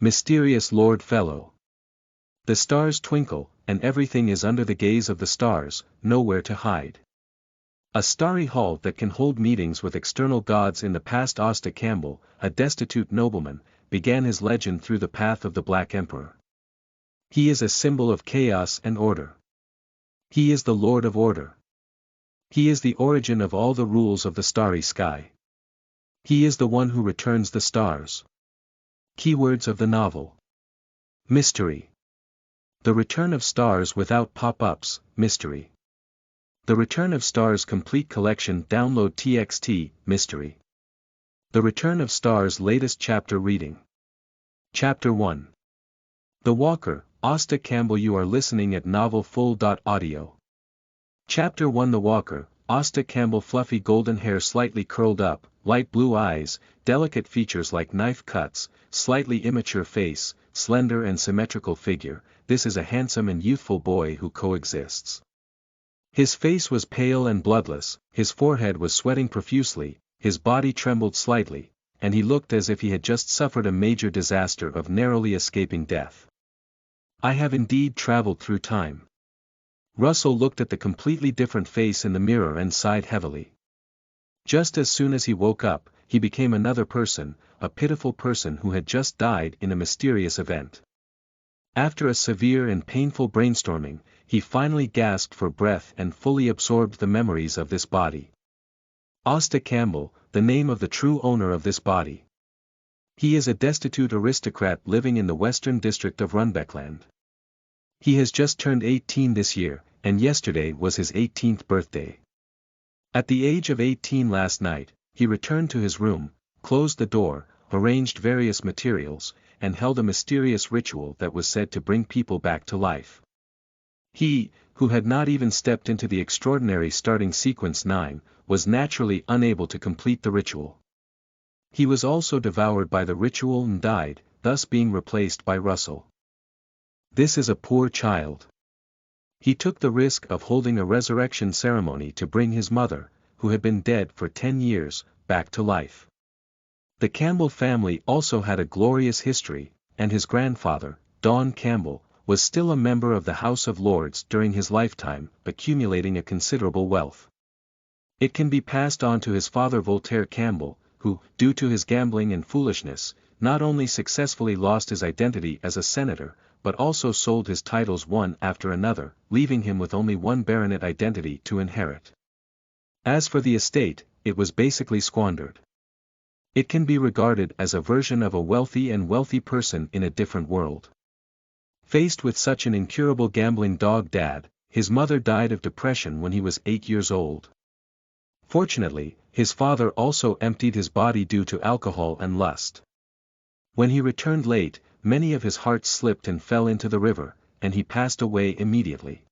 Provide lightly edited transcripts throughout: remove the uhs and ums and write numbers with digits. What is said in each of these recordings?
Mysterious Lord Fellow. The stars twinkle, and everything is under the gaze of the stars, nowhere to hide. A starry hall that can hold meetings with external gods. In the past, Hasta Campbell, a destitute nobleman, began his legend through the path of the Black Emperor. He is a symbol of chaos and order. He is the Lord of Order. He is the origin of all the rules of the starry sky. He is the one who returns the stars. Keywords of the novel. Mystery. The Return of Stars without pop-ups, mystery. The Return of Stars Complete Collection download TXT, mystery. The Return of Stars latest chapter reading. Chapter 1. The Walker, Hasta Campbell. You are listening at novelfull.audio. Chapter 1. The Walker, Hasta Campbell. Fluffy golden hair slightly curled up, light blue eyes, delicate features like knife cuts, slightly immature face, slender and symmetrical figure. This is a handsome and youthful boy who coexists. His face was pale and bloodless, his forehead was sweating profusely, his body trembled slightly, and he looked as if he had just suffered a major disaster of narrowly escaping death. I have indeed traveled through time. Russell looked at the completely different face in the mirror and sighed heavily. Just as soon as he woke up, he became another person, a pitiful person who had just died in a mysterious event. After a severe and painful brainstorming, he finally gasped for breath and fully absorbed the memories of this body. Hasta Campbell, the name of the true owner of this body. He is a destitute aristocrat living in the western district of Runbeckland. He has just turned 18 this year, and yesterday was his 18th birthday. At the age of 18 last night, he returned to his room, closed the door, arranged various materials, and held a mysterious ritual that was said to bring people back to life. He, who had not even stepped into the extraordinary starting sequence 9, was naturally unable to complete the ritual. He was also devoured by the ritual and died, thus being replaced by Russell. This is a poor child. He took the risk of holding a resurrection ceremony to bring his mother, who had been dead for 10 years, back to life. The Campbell family also had a glorious history, and his grandfather, Don Campbell, was still a member of the House of Lords during his lifetime, accumulating a considerable wealth. It can be passed on to his father Voltaire Campbell, who, due to his gambling and foolishness, not only successfully lost his identity as a senator, but also sold his titles one after another, leaving him with only one baronet identity to inherit. As for the estate, it was basically squandered. It can be regarded as a version of a wealthy person in a different world. Faced with such an incurable gambling dog dad, his mother died of depression when he was 8 years old. Fortunately, his father also emptied his body due to alcohol and lust. When he returned late, many of his hearts slipped and fell into the river, and he passed away immediately.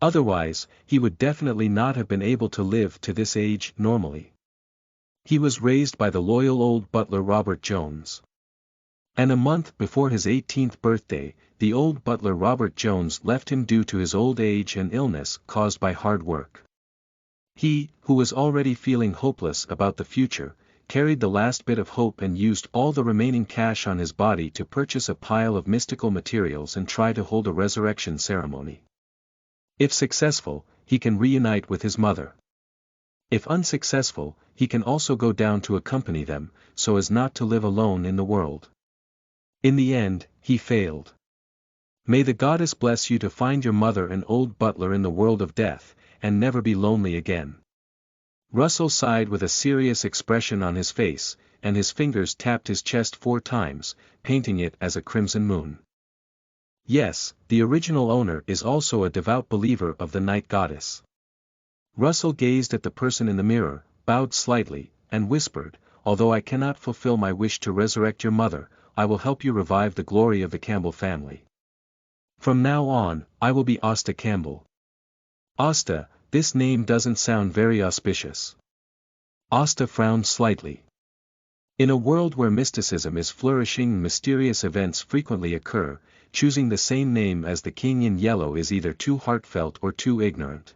Otherwise, he would definitely not have been able to live to this age normally. He was raised by the loyal old butler Robert Jones. And a month before his 18th birthday, the old butler Robert Jones left him due to his old age and illness caused by hard work. He, who was already feeling hopeless about the future, carried the last bit of hope and used all the remaining cash on his body to purchase a pile of mystical materials and try to hold a resurrection ceremony. If successful, he can reunite with his mother. If unsuccessful, he can also go down to accompany them, so as not to live alone in the world. In the end, he failed. May the goddess bless you to find your mother and old butler in the world of death, and never be lonely again. Russell sighed with a serious expression on his face, and his fingers tapped his chest 4 times, painting it as a crimson moon. Yes, the original owner is also a devout believer of the night goddess. Russell gazed at the person in the mirror, bowed slightly, and whispered, "Although I cannot fulfill my wish to resurrect your mother, I will help you revive the glory of the Campbell family. From now on, I will be Hasta Campbell." Hasta, this name doesn't sound very auspicious. Hasta frowned slightly. In a world where mysticism is flourishing and mysterious events frequently occur, choosing the same name as the king in yellow is either too heartfelt or too ignorant.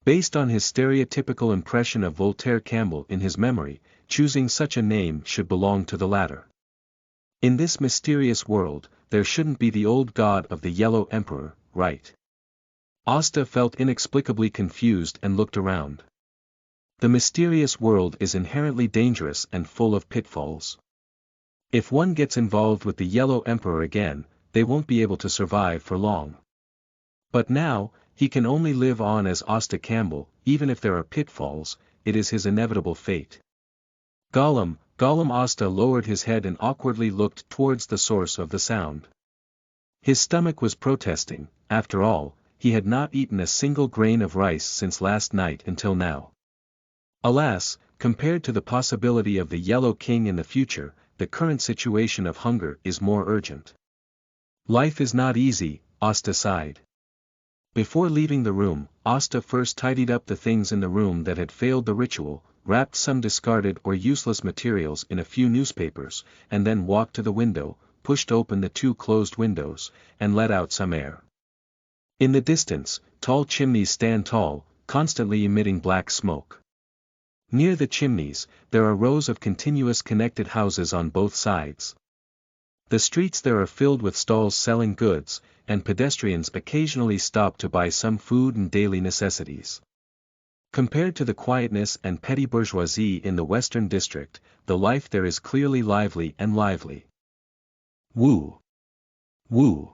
Based on his stereotypical impression of Voltaire Campbell in his memory, choosing such a name should belong to the latter. In this mysterious world, there shouldn't be the old god of the Yellow Emperor, right? Asta felt inexplicably confused and looked around. The mysterious world is inherently dangerous and full of pitfalls. If one gets involved with the Yellow Emperor again, they won't be able to survive for long. But now, he can only live on as Hasta Campbell. Even if there are pitfalls, it is his inevitable fate. Gollum, Asta lowered his head and awkwardly looked towards the source of the sound. His stomach was protesting. After all, he had not eaten a single grain of rice since last night until now. Alas, compared to the possibility of the Yellow King in the future, the current situation of hunger is more urgent. Life is not easy, Asta sighed. Before leaving the room, Asta first tidied up the things in the room that had failed the ritual, wrapped some discarded or useless materials in a few newspapers, and then walked to the window, pushed open the 2 closed windows, and let out some air. In the distance, tall chimneys stand tall, constantly emitting black smoke. Near the chimneys, there are rows of continuous connected houses on both sides. The streets there are filled with stalls selling goods, and pedestrians occasionally stop to buy some food and daily necessities. Compared to the quietness and petty bourgeoisie in the Western District, the life there is clearly lively and lively. Woo! Woo!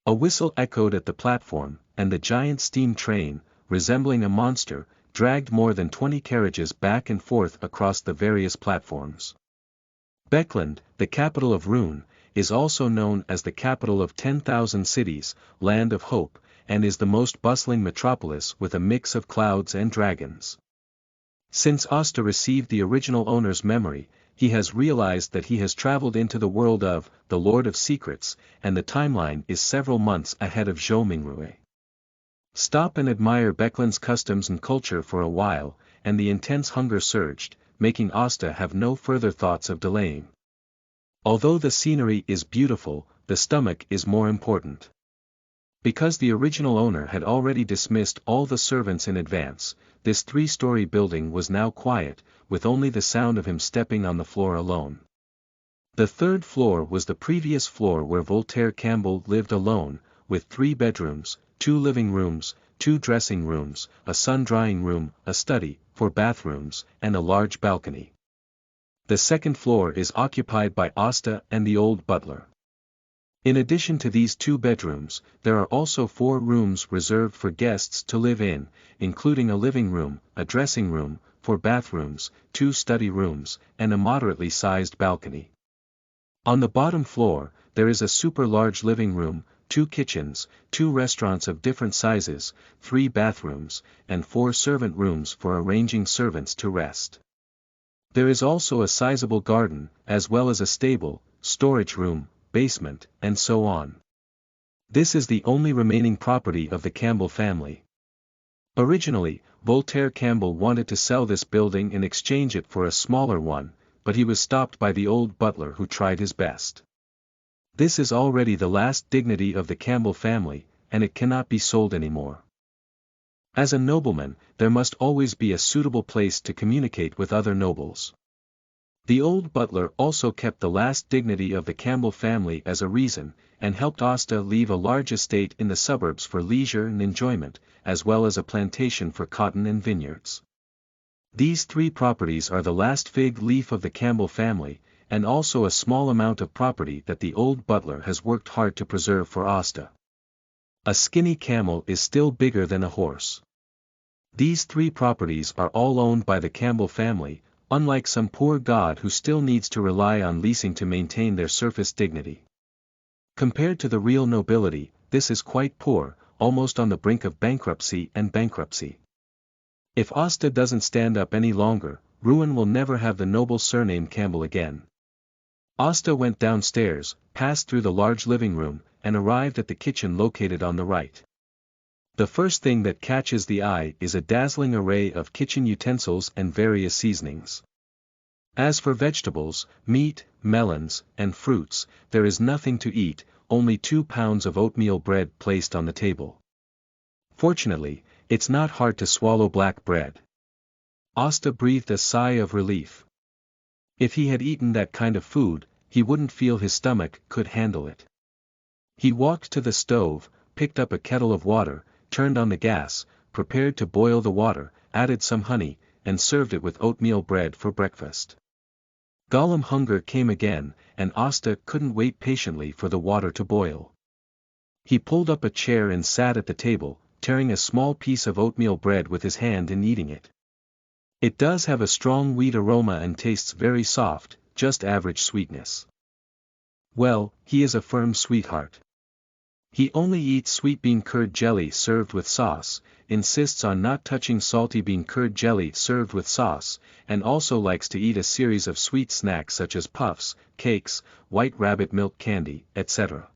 A whistle echoed at the platform, and the giant steam train, resembling a monster, dragged more than 20 carriages back and forth across the various platforms. Beckland, the capital of Rune, is also known as the capital of 10,000 cities, land of hope, and is the most bustling metropolis with a mix of clouds and dragons. Since Asta received the original owner's memory, he has realized that he has traveled into the world of the Lord of Secrets, and the timeline is several months ahead of Zhou Mingrue. Stop and admire Beckland's customs and culture for a while, and the intense hunger surged, making Asta have no further thoughts of delaying. Although the scenery is beautiful, the stomach is more important. Because the original owner had already dismissed all the servants in advance, this 3-story building was now quiet, with only the sound of him stepping on the floor alone. The 3rd floor was the previous floor where Voltaire Campbell lived alone, with 3 bedrooms, 2 living rooms, 2 dressing rooms, a sun-drying room, a study, 4 bathrooms, and a large balcony. The 2nd floor is occupied by Asta and the old butler. In addition to these 2 bedrooms, there are also 4 rooms reserved for guests to live in, including a living room, a dressing room, 4 bathrooms, 2 study rooms, and a moderately sized balcony. On the bottom floor, there is a super large living room, 2 kitchens, 2 restaurants of different sizes, 3 bathrooms, and 4 servant rooms for arranging servants to rest. There is also a sizable garden, as well as a stable, storage room, basement, and so on. This is the only remaining property of the Campbell family. Originally, Voltaire Campbell wanted to sell this building and exchange it for a smaller one, but he was stopped by the old butler who tried his best. This is already the last dignity of the Campbell family, and it cannot be sold anymore. As a nobleman, there must always be a suitable place to communicate with other nobles. The old butler also kept the last dignity of the Campbell family as a reason, and helped Asta leave a large estate in the suburbs for leisure and enjoyment, as well as a plantation for cotton and vineyards. These 3 properties are the last fig leaf of the Campbell family, and also a small amount of property that the old butler has worked hard to preserve for Asta. A skinny camel is still bigger than a horse. These 3 properties are all owned by the Campbell family, unlike some poor god who still needs to rely on leasing to maintain their surface dignity. Compared to the real nobility, this is quite poor, almost on the brink of bankruptcy and bankruptcy. If Asta doesn't stand up any longer, Ruin will never have the noble surname Campbell again. Asta went downstairs, passed through the large living room, and arrived at the kitchen located on the right. The first thing that catches the eye is a dazzling array of kitchen utensils and various seasonings. As for vegetables, meat, melons, and fruits, there is nothing to eat, only 2 pounds of oatmeal bread placed on the table. Fortunately, it's not hard to swallow black bread. Asta breathed a sigh of relief. If he had eaten that kind of food, he wouldn't feel his stomach could handle it. He walked to the stove, picked up a kettle of water, turned on the gas, prepared to boil the water, added some honey, and served it with oatmeal bread for breakfast. Gollum hunger came again, and Asta couldn't wait patiently for the water to boil. He pulled up a chair and sat at the table, tearing a small piece of oatmeal bread with his hand and eating it. It does have a strong wheat aroma and tastes very soft, just average sweetness. Well, he is a firm sweetheart. He only eats sweet bean curd jelly served with sauce, insists on not touching salty bean curd jelly served with sauce, and also likes to eat a series of sweet snacks such as puffs, cakes, white rabbit milk candy, etc.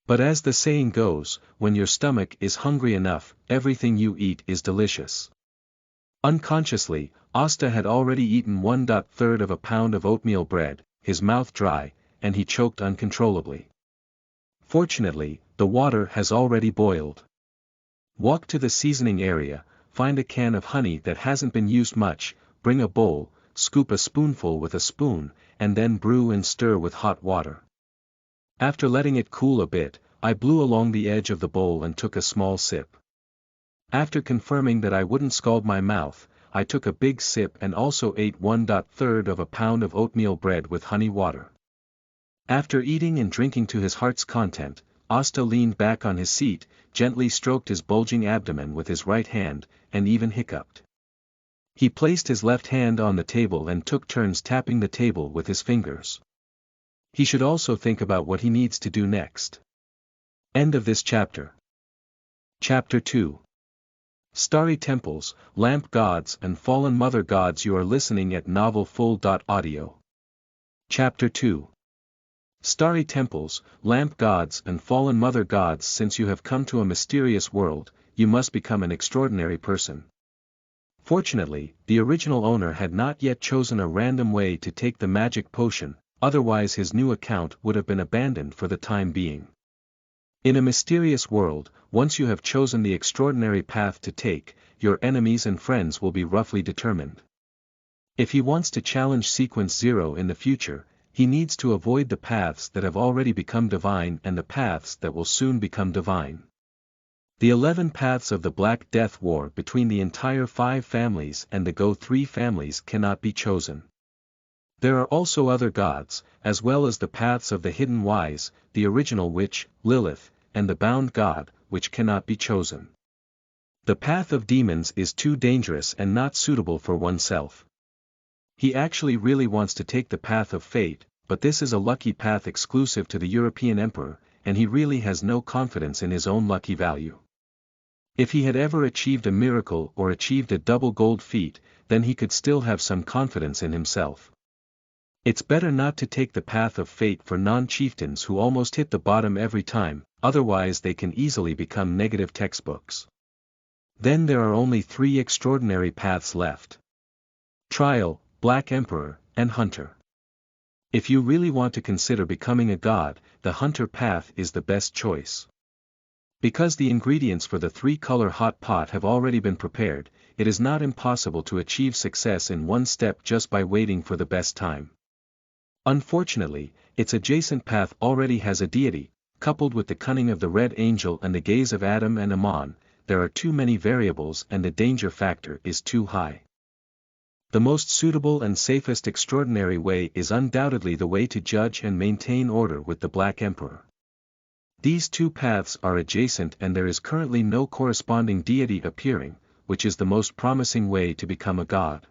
But as the saying goes, when your stomach is hungry enough, everything you eat is delicious. Unconsciously, Asta had already eaten 1/3 of a pound of oatmeal bread, his mouth dry, and he choked uncontrollably. Fortunately, the water has already boiled. Walk to the seasoning area, find a can of honey that hasn't been used much, bring a bowl, scoop a spoonful with a spoon, and then brew and stir with hot water. After letting it cool a bit, I blew along the edge of the bowl and took a small sip. After confirming that I wouldn't scald my mouth, I took a big sip and also ate 1/3 of a pound of oatmeal bread with honey water. After eating and drinking to his heart's content, Asta leaned back on his seat, gently stroked his bulging abdomen with his right hand, and even hiccuped. He placed his left hand on the table and took turns tapping the table with his fingers. He should also think about what he needs to do next. End of this chapter. Chapter 2. Starry Temples, Lamp Gods and Fallen Mother Gods. You are listening at novelfull.audio. Chapter 2. Starry Temples, Lamp Gods and Fallen Mother Gods. Since you have come to a mysterious world, you must become an extraordinary person. Fortunately, the original owner had not yet chosen a random way to take the magic potion, otherwise his new account would have been abandoned for the time being. In a mysterious world, once you have chosen the extraordinary path to take, your enemies and friends will be roughly determined. If he wants to challenge Sequence 0 in the future, he needs to avoid the paths that have already become divine and the paths that will soon become divine. The 11 paths of the Black Death War between the entire 5 families and the Go 3 families cannot be chosen. There are also other gods, as well as the paths of the Hidden Wise, the original witch, Lilith, and the Bound God, which cannot be chosen. The path of demons is too dangerous and not suitable for oneself. He actually really wants to take the path of fate, but this is a lucky path exclusive to the European Emperor, and he really has no confidence in his own lucky value. If he had ever achieved a miracle or achieved a double gold feat, then he could still have some confidence in himself. It's better not to take the path of fate for non-chieftains who almost hit the bottom every time, otherwise they can easily become negative textbooks. Then there are only 3 extraordinary paths left: Trial, Black Emperor, and Hunter. If you really want to consider becoming a god, the Hunter path is the best choice. Because the ingredients for the 3-color hot pot have already been prepared, it is not impossible to achieve success in one step just by waiting for the best time. Unfortunately, its adjacent path already has a deity, coupled with the cunning of the Red Angel and the gaze of Adam and Ammon. There are too many variables and the danger factor is too high. The most suitable and safest extraordinary way is undoubtedly the way to judge and maintain order with the Black Emperor. These 2 paths are adjacent and there is currently no corresponding deity appearing, which is the most promising way to become a god.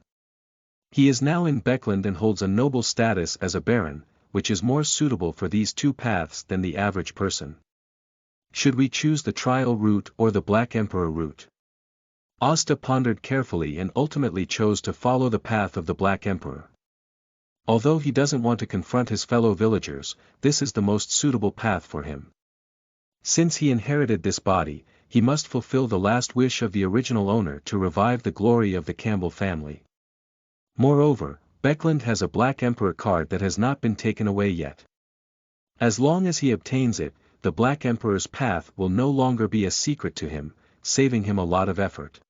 He is now in Beckland and holds a noble status as a baron, which is more suitable for these 2 paths than the average person. Should we choose the trial route or the Black Emperor route? Asta pondered carefully and ultimately chose to follow the path of the Black Emperor. Although he doesn't want to confront his fellow villagers, this is the most suitable path for him. Since he inherited this body, he must fulfill the last wish of the original owner to revive the glory of the Campbell family. Moreover, Beckland has a Black Emperor card that has not been taken away yet. As long as he obtains it, the Black Emperor's path will no longer be a secret to him, saving him a lot of effort.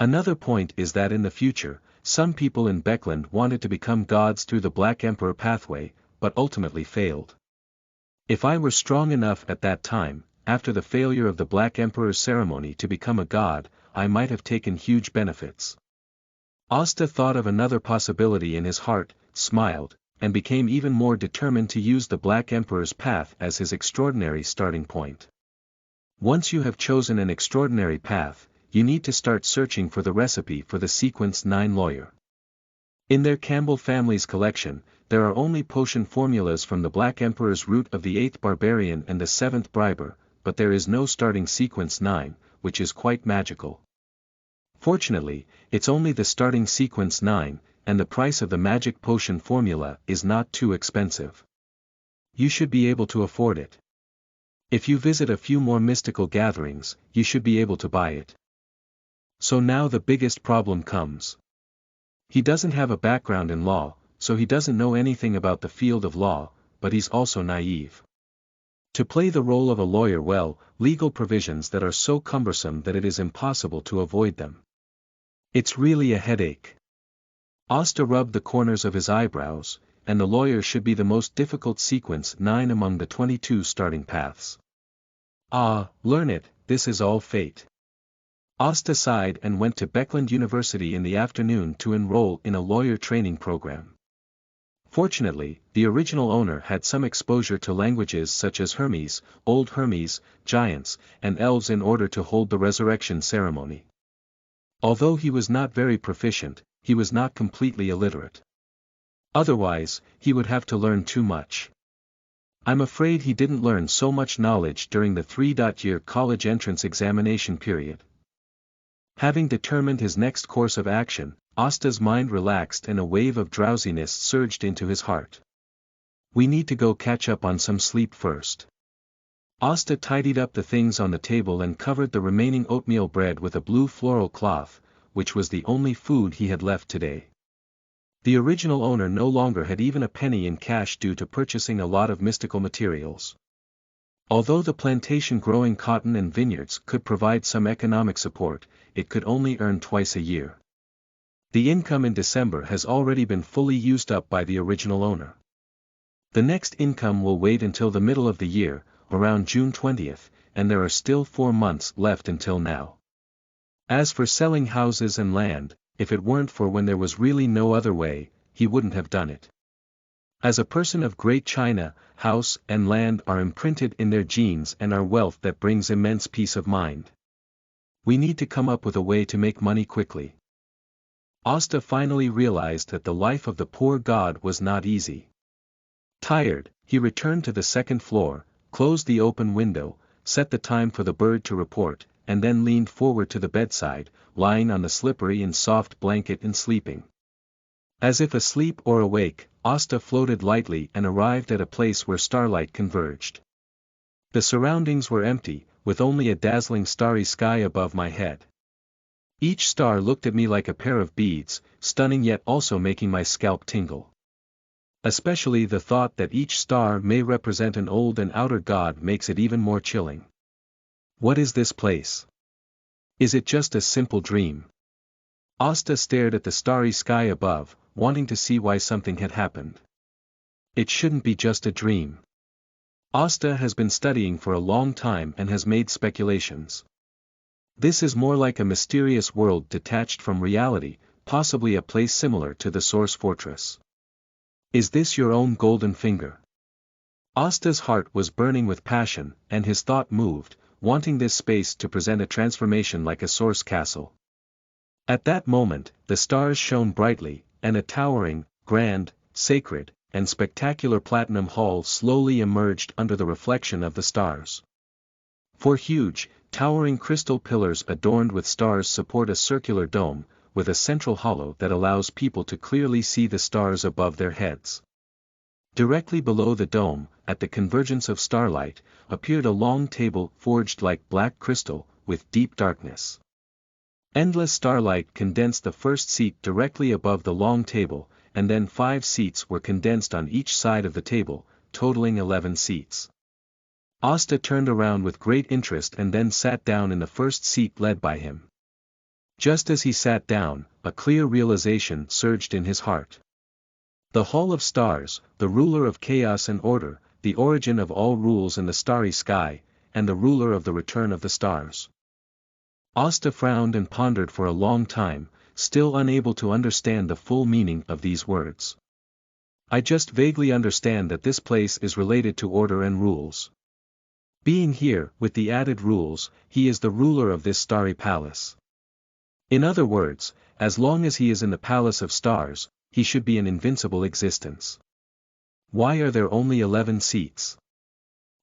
Another point is that in the future, some people in Beckland wanted to become gods through the Black Emperor pathway, but ultimately failed. If I were strong enough at that time, after the failure of the Black Emperor's ceremony to become a god, I might have taken huge benefits. Hasta thought of another possibility in his heart, smiled, and became even more determined to use the Black Emperor's path as his extraordinary starting point. Once you have chosen an extraordinary path, you need to start searching for the recipe for the sequence 9 lawyer. In their Campbell family's collection, there are only potion formulas from the Black Emperor's root of the 8th Barbarian and the 7th Briber, but there is no starting sequence 9, which is quite magical. Fortunately, it's only the starting sequence 9, and the price of the magic potion formula is not too expensive. You should be able to afford it. If you visit a few more mystical gatherings, you should be able to buy it. So now the biggest problem comes. He doesn't have a background in law, so he doesn't know anything about the field of law, but he's also naive. To play the role of a lawyer well, legal provisions that are so cumbersome that it is impossible to avoid them. It's really a headache. Hasta rubbed the corners of his eyebrows, and the lawyer should be the most difficult sequence 9 among the 22 starting paths. Ah, learn it, this is all fate. Hasta sighed and went to Beckland University in the afternoon to enroll in a lawyer training program. Fortunately, the original owner had some exposure to languages such as Hermes, Old Hermes, giants, and elves in order to hold the resurrection ceremony. Although he was not very proficient, he was not completely illiterate. Otherwise, he would have to learn too much. I'm afraid he didn't learn so much knowledge during the 3-year college entrance examination period. Having determined his next course of action, Hasta's mind relaxed and a wave of drowsiness surged into his heart. We need to go catch up on some sleep first. Hasta tidied up the things on the table and covered the remaining oatmeal bread with a blue floral cloth, which was the only food he had left today. The original owner no longer had even a penny in cash due to purchasing a lot of mystical materials. Although the plantation growing cotton and vineyards could provide some economic support, it could only earn twice a year. The income in December has already been fully used up by the original owner. The next income will wait until the middle of the year, around June 20th, and there are still 4 months left until now. As for selling houses and land, if it weren't for when there was really no other way, he wouldn't have done it. As a person of Great China, house and land are imprinted in their genes and are wealth that brings immense peace of mind. We need to come up with a way to make money quickly. Hasta finally realized that the life of the poor god was not easy. Tired, he returned to the second floor, closed the open window, set the time for the bird to report, and then leaned forward to the bedside, lying on the slippery and soft blanket and sleeping. As if asleep or awake, Hasta floated lightly and arrived at a place where starlight converged. The surroundings were empty, with only a dazzling starry sky above my head. Each star looked at me like a pair of beads, stunning yet also making my scalp tingle. Especially the thought that each star may represent an old and outer god makes it even more chilling. What is this place? Is it just a simple dream? Hasta stared at the starry sky above, wanting to see why something had happened. It shouldn't be just a dream. Hasta has been studying for a long time and has made speculations. This is more like a mysterious world detached from reality, possibly a place similar to the Source Fortress. Is this your own golden finger? Hasta's heart was burning with passion, and his thought moved, wanting this space to present a transformation like a Source castle. At that moment, the stars shone brightly, and a towering, grand, sacred, and spectacular platinum hall slowly emerged under the reflection of the stars. Four huge, towering crystal pillars adorned with stars support a circular dome, with a central hollow that allows people to clearly see the stars above their heads. Directly below the dome, at the convergence of starlight, appeared a long table forged like black crystal, with deep darkness. Endless starlight condensed the first seat directly above the long table, and then 5 seats were condensed on each side of the table, totaling 11 seats. Hasta turned around with great interest and then sat down in the first seat led by him. Just as he sat down, a clear realization surged in his heart. The Hall of Stars, the ruler of chaos and order, the origin of all rules in the starry sky, and the ruler of the return of the stars. Hasta frowned and pondered for a long time, still unable to understand the full meaning of these words. I just vaguely understand that this place is related to order and rules. Being here, with the added rules, he is the ruler of this starry palace. In other words, as long as he is in the palace of stars, he should be an invincible existence. Why are there only 11 seats?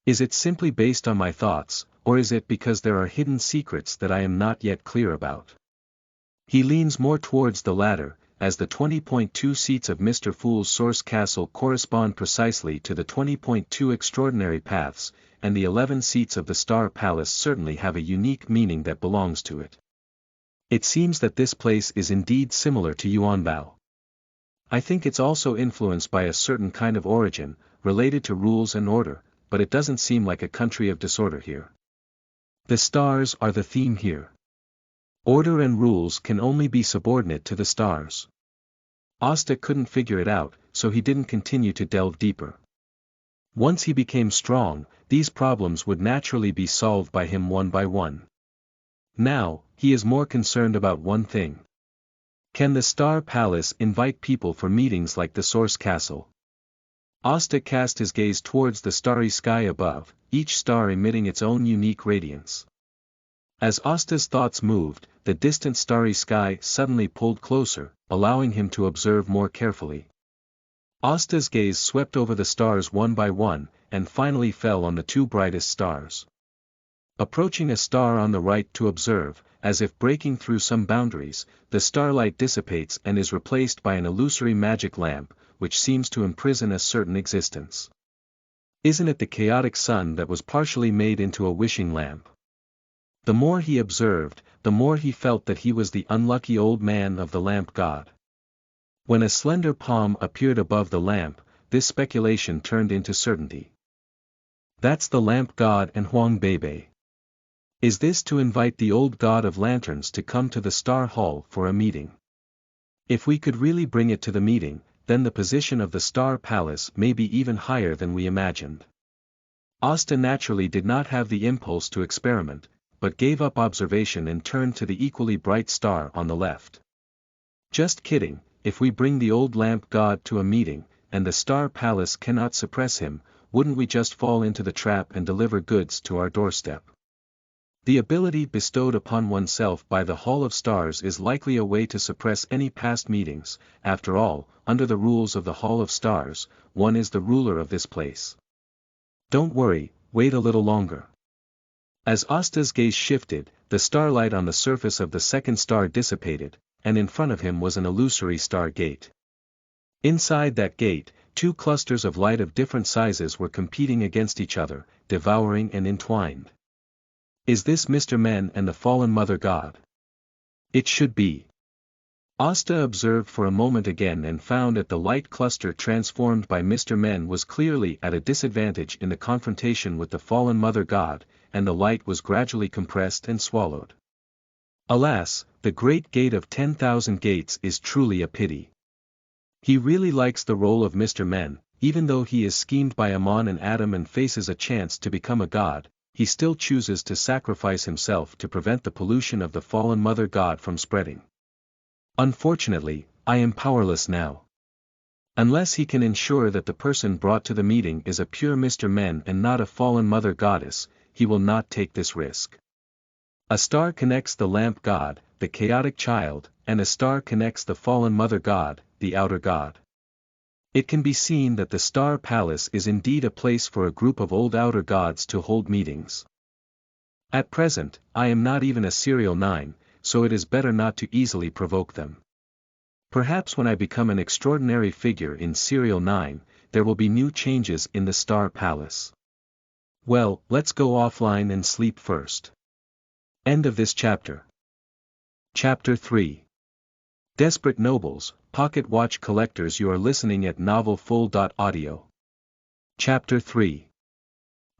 Is it simply based on my thoughts, or is it because there are hidden secrets that I am not yet clear about? He leans more towards the latter, as the 20.2 seats of Mr. Fool's Source Castle correspond precisely to the 20.2 extraordinary paths, and the 11 seats of the Star Palace certainly have a unique meaning that belongs to it. It seems that this place is indeed similar to Yuanbao. I think it's also influenced by a certain kind of origin, related to rules and order, but it doesn't seem like a country of disorder here. The stars are the theme here. Order and rules can only be subordinate to the stars. Hasta couldn't figure it out, so he didn't continue to delve deeper. Once he became strong, these problems would naturally be solved by him one by one. Now, he is more concerned about one thing. Can the Star Palace invite people for meetings like the Source Castle? Hasta cast his gaze towards the starry sky above, each star emitting its own unique radiance. As Hasta's thoughts moved, the distant starry sky suddenly pulled closer, allowing him to observe more carefully. Hasta's gaze swept over the stars one by one, and finally fell on the two brightest stars. Approaching a star on the right to observe, as if breaking through some boundaries, the starlight dissipates and is replaced by an illusory magic lamp, which seems to imprison a certain existence. Isn't it the chaotic sun that was partially made into a wishing lamp? The more he observed, the more he felt that he was the unlucky old man of the lamp god. When a slender palm appeared above the lamp, this speculation turned into certainty. That's the lamp god and Huang Bebe. Is this to invite the old god of lanterns to come to the Star Hall for a meeting? If we could really bring it to the meeting, then the position of the Star Palace may be even higher than we imagined. Hasta naturally did not have the impulse to experiment, but gave up observation and turned to the equally bright star on the left. Just kidding, if we bring the old lamp god to a meeting, and the Star Palace cannot suppress him, wouldn't we just fall into the trap and deliver goods to our doorstep? The ability bestowed upon oneself by the Hall of Stars is likely a way to suppress any past meetings. After all, under the rules of the Hall of Stars, one is the ruler of this place. Don't worry, wait a little longer. As Hasta's gaze shifted, the starlight on the surface of the second star dissipated, and in front of him was an illusory star gate. Inside that gate, two clusters of light of different sizes were competing against each other, devouring and entwined. Is this Mr. Men and the fallen mother god? It should be. Hasta observed for a moment again and found that the light cluster transformed by Mr. Men was clearly at a disadvantage in the confrontation with the fallen mother god, and the light was gradually compressed and swallowed. Alas, the great gate of 10,000 gates is truly a pity. He really likes the role of Mr. Men, even though he is schemed by Amon and Adam and faces a chance to become a god. He still chooses to sacrifice himself to prevent the pollution of the fallen mother god from spreading. Unfortunately, I am powerless now. Unless he can ensure that the person brought to the meeting is a pure Mr. Men and not a fallen mother goddess, he will not take this risk. A star connects the lamp god, the chaotic child, and a star connects the fallen mother god, the outer god. It can be seen that the Star Palace is indeed a place for a group of old outer gods to hold meetings. At present, I am not even a serial 9, so it is better not to easily provoke them. Perhaps when I become an extraordinary figure in serial 9, there will be new changes in the Star Palace. Well, let's go offline and sleep first. End of this chapter. Chapter 3. Desperate Nobles, Pocket Watch Collectors. You are listening at novelfull.audio. Chapter 3.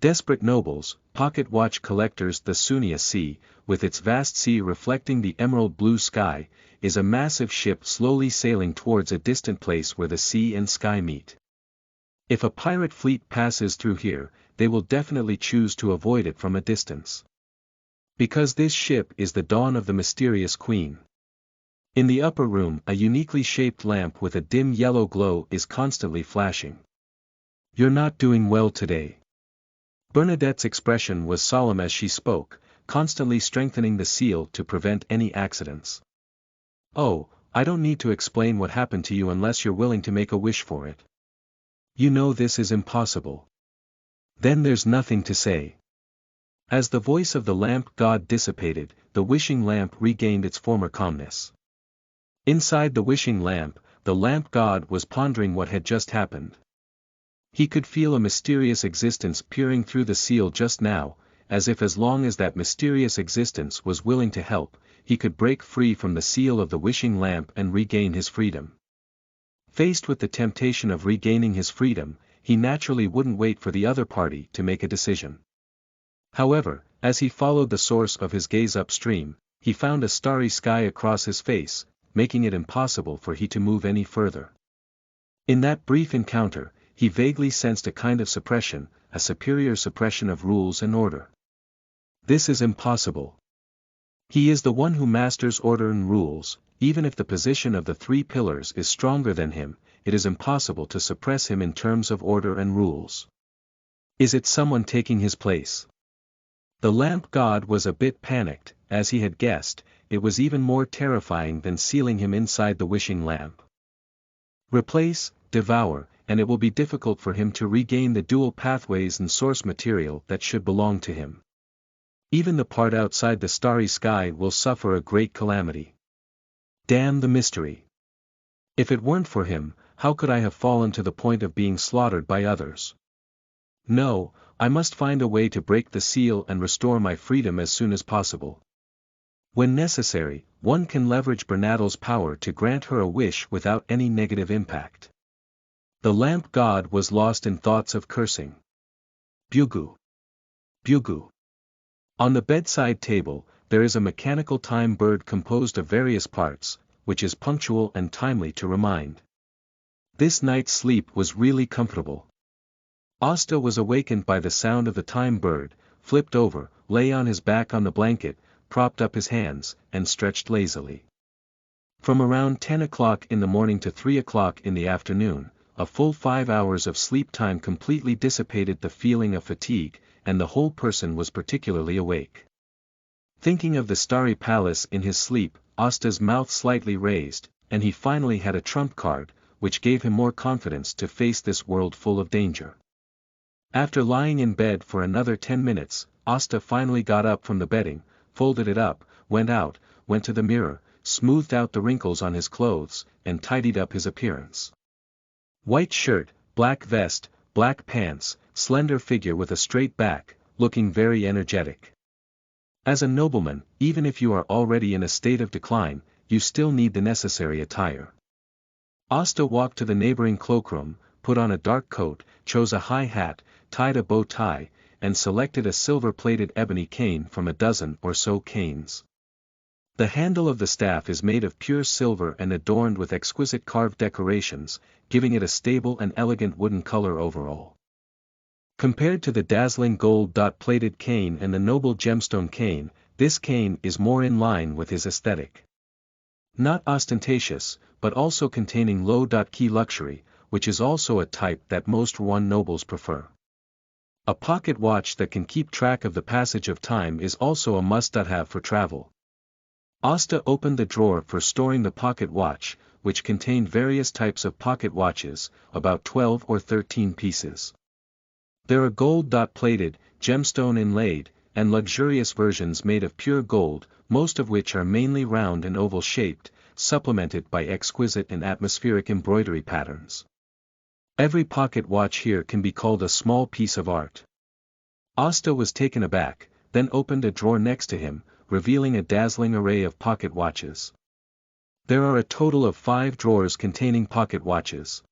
Desperate nobles, pocket watch collectors. The Sunia Sea, with its vast sea reflecting the emerald blue sky, is a massive ship slowly sailing towards a distant place where the sea and sky meet. If a pirate fleet passes through here, they will definitely choose to avoid it from a distance. Because this ship is the dawn of the mysterious queen. In the upper room, a uniquely shaped lamp with a dim yellow glow is constantly flashing. "You're not doing well today." Bernadette's expression was solemn as she spoke, constantly strengthening the seal to prevent any accidents. "Oh, I don't need to explain what happened to you unless you're willing to make a wish for it. You know this is impossible." "Then there's nothing to say." As the voice of the lamp god dissipated, the wishing lamp regained its former calmness. Inside the wishing lamp, the lamp god was pondering what had just happened. He could feel a mysterious existence peering through the seal just now, as if as long as that mysterious existence was willing to help, he could break free from the seal of the wishing lamp and regain his freedom. Faced with the temptation of regaining his freedom, he naturally wouldn't wait for the other party to make a decision. However, as he followed the source of his gaze upstream, he found a starry sky across his face, making it impossible for he to move any further. In that brief encounter, he vaguely sensed a kind of suppression, a superior suppression of rules and order. This is impossible. He is the one who masters order and rules. Even if the position of the three pillars is stronger than him, it is impossible to suppress him in terms of order and rules. Is it someone taking his place? The lamp god was a bit panicked. As he had guessed, it was even more terrifying than sealing him inside the wishing lamp. Replace, devour, and it will be difficult for him to regain the dual pathways and source material that should belong to him. Even the part outside the starry sky will suffer a great calamity. Damn the mystery. If it weren't for him, how could I have fallen to the point of being slaughtered by others? No, I must find a way to break the seal and restore my freedom as soon as possible. When necessary, one can leverage Bernadette's power to grant her a wish without any negative impact. The lamp god was lost in thoughts of cursing. Bugu. Bugu. On the bedside table, there is a mechanical time bird composed of various parts, which is punctual and timely to remind. This night's sleep was really comfortable. Asta was awakened by the sound of the time bird, flipped over, lay on his back on the blanket, propped up his hands, and stretched lazily. From around 10 o'clock in the morning to 3 o'clock in the afternoon, a full 5 hours of sleep time completely dissipated the feeling of fatigue, and the whole person was particularly awake. Thinking of the starry palace in his sleep, Asta's mouth slightly raised, and he finally had a trump card, which gave him more confidence to face this world full of danger. After lying in bed for another 10 minutes, Asta finally got up from the bedding, folded it up, went out, went to the mirror, smoothed out the wrinkles on his clothes, and tidied up his appearance. White shirt, black vest, black pants, slender figure with a straight back, looking very energetic. As a nobleman, even if you are already in a state of decline, you still need the necessary attire. Asta walked to the neighboring cloakroom, put on a dark coat, chose a high hat, tied a bow tie, and selected a silver-plated ebony cane from a dozen or so canes. The handle of the staff is made of pure silver and adorned with exquisite carved decorations, giving it a stable and elegant wooden color overall. Compared to the dazzling gold dot-plated cane and the noble gemstone cane, this cane is more in line with his aesthetic. Not ostentatious, but also containing low-key luxury, which is also a type that most Rwan nobles prefer. A pocket watch that can keep track of the passage of time is also a must-have for travel. Asta opened the drawer for storing the pocket watch, which contained various types of pocket watches, about 12 or 13 pieces. There are gold dot-plated, gemstone inlaid, and luxurious versions made of pure gold, most of which are mainly round and oval-shaped, supplemented by exquisite and atmospheric embroidery patterns. Every pocket watch here can be called a small piece of art. Asta was taken aback, then opened a drawer next to him, revealing a dazzling array of pocket watches. There are a total of 5 drawers containing pocket watches.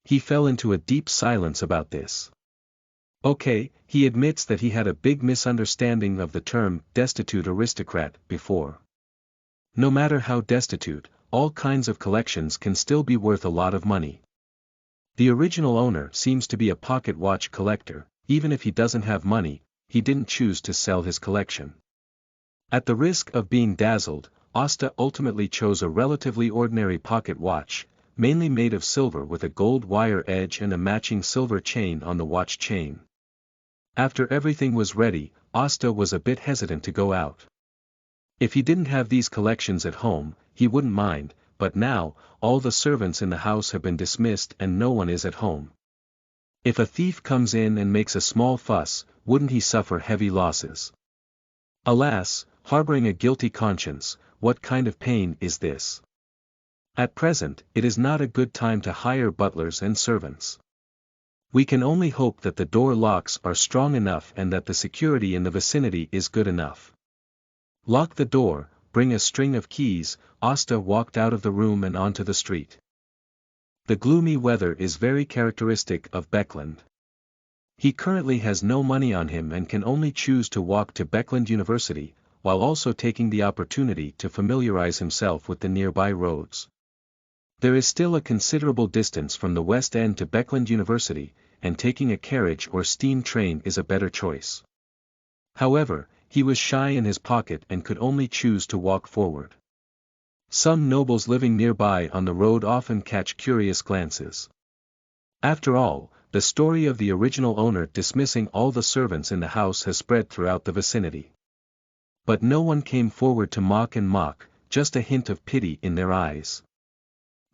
He fell into a deep silence about this. Okay, he admits that he had a big misunderstanding of the term destitute aristocrat before. No matter how destitute, all kinds of collections can still be worth a lot of money. The original owner seems to be a pocket watch collector. Even if he doesn't have money, he didn't choose to sell his collection. At the risk of being dazzled, Asta ultimately chose a relatively ordinary pocket watch, mainly made of silver with a gold wire edge and a matching silver chain on the watch chain. After everything was ready, Asta was a bit hesitant to go out. If he didn't have these collections at home, he wouldn't mind, but now, all the servants in the house have been dismissed and no one is at home. If a thief comes in and makes a small fuss, wouldn't he suffer heavy losses? Alas, harboring a guilty conscience, what kind of pain is this? At present, it is not a good time to hire butlers and servants. We can only hope that the door locks are strong enough and that the security in the vicinity is good enough. Lock the door, bring a string of keys. Asta walked out of the room and onto the street. The gloomy weather is very characteristic of Beckland. He currently has no money on him and can only choose to walk to Beckland University, while also taking the opportunity to familiarize himself with the nearby roads. There is still a considerable distance from the West End to Beckland University, and taking a carriage or steam train is a better choice. However, he was shy in his pocket and could only choose to walk forward. Some nobles living nearby on the road often catch curious glances. After all, the story of the original owner dismissing all the servants in the house has spread throughout the vicinity. But no one came forward to mock, just a hint of pity in their eyes.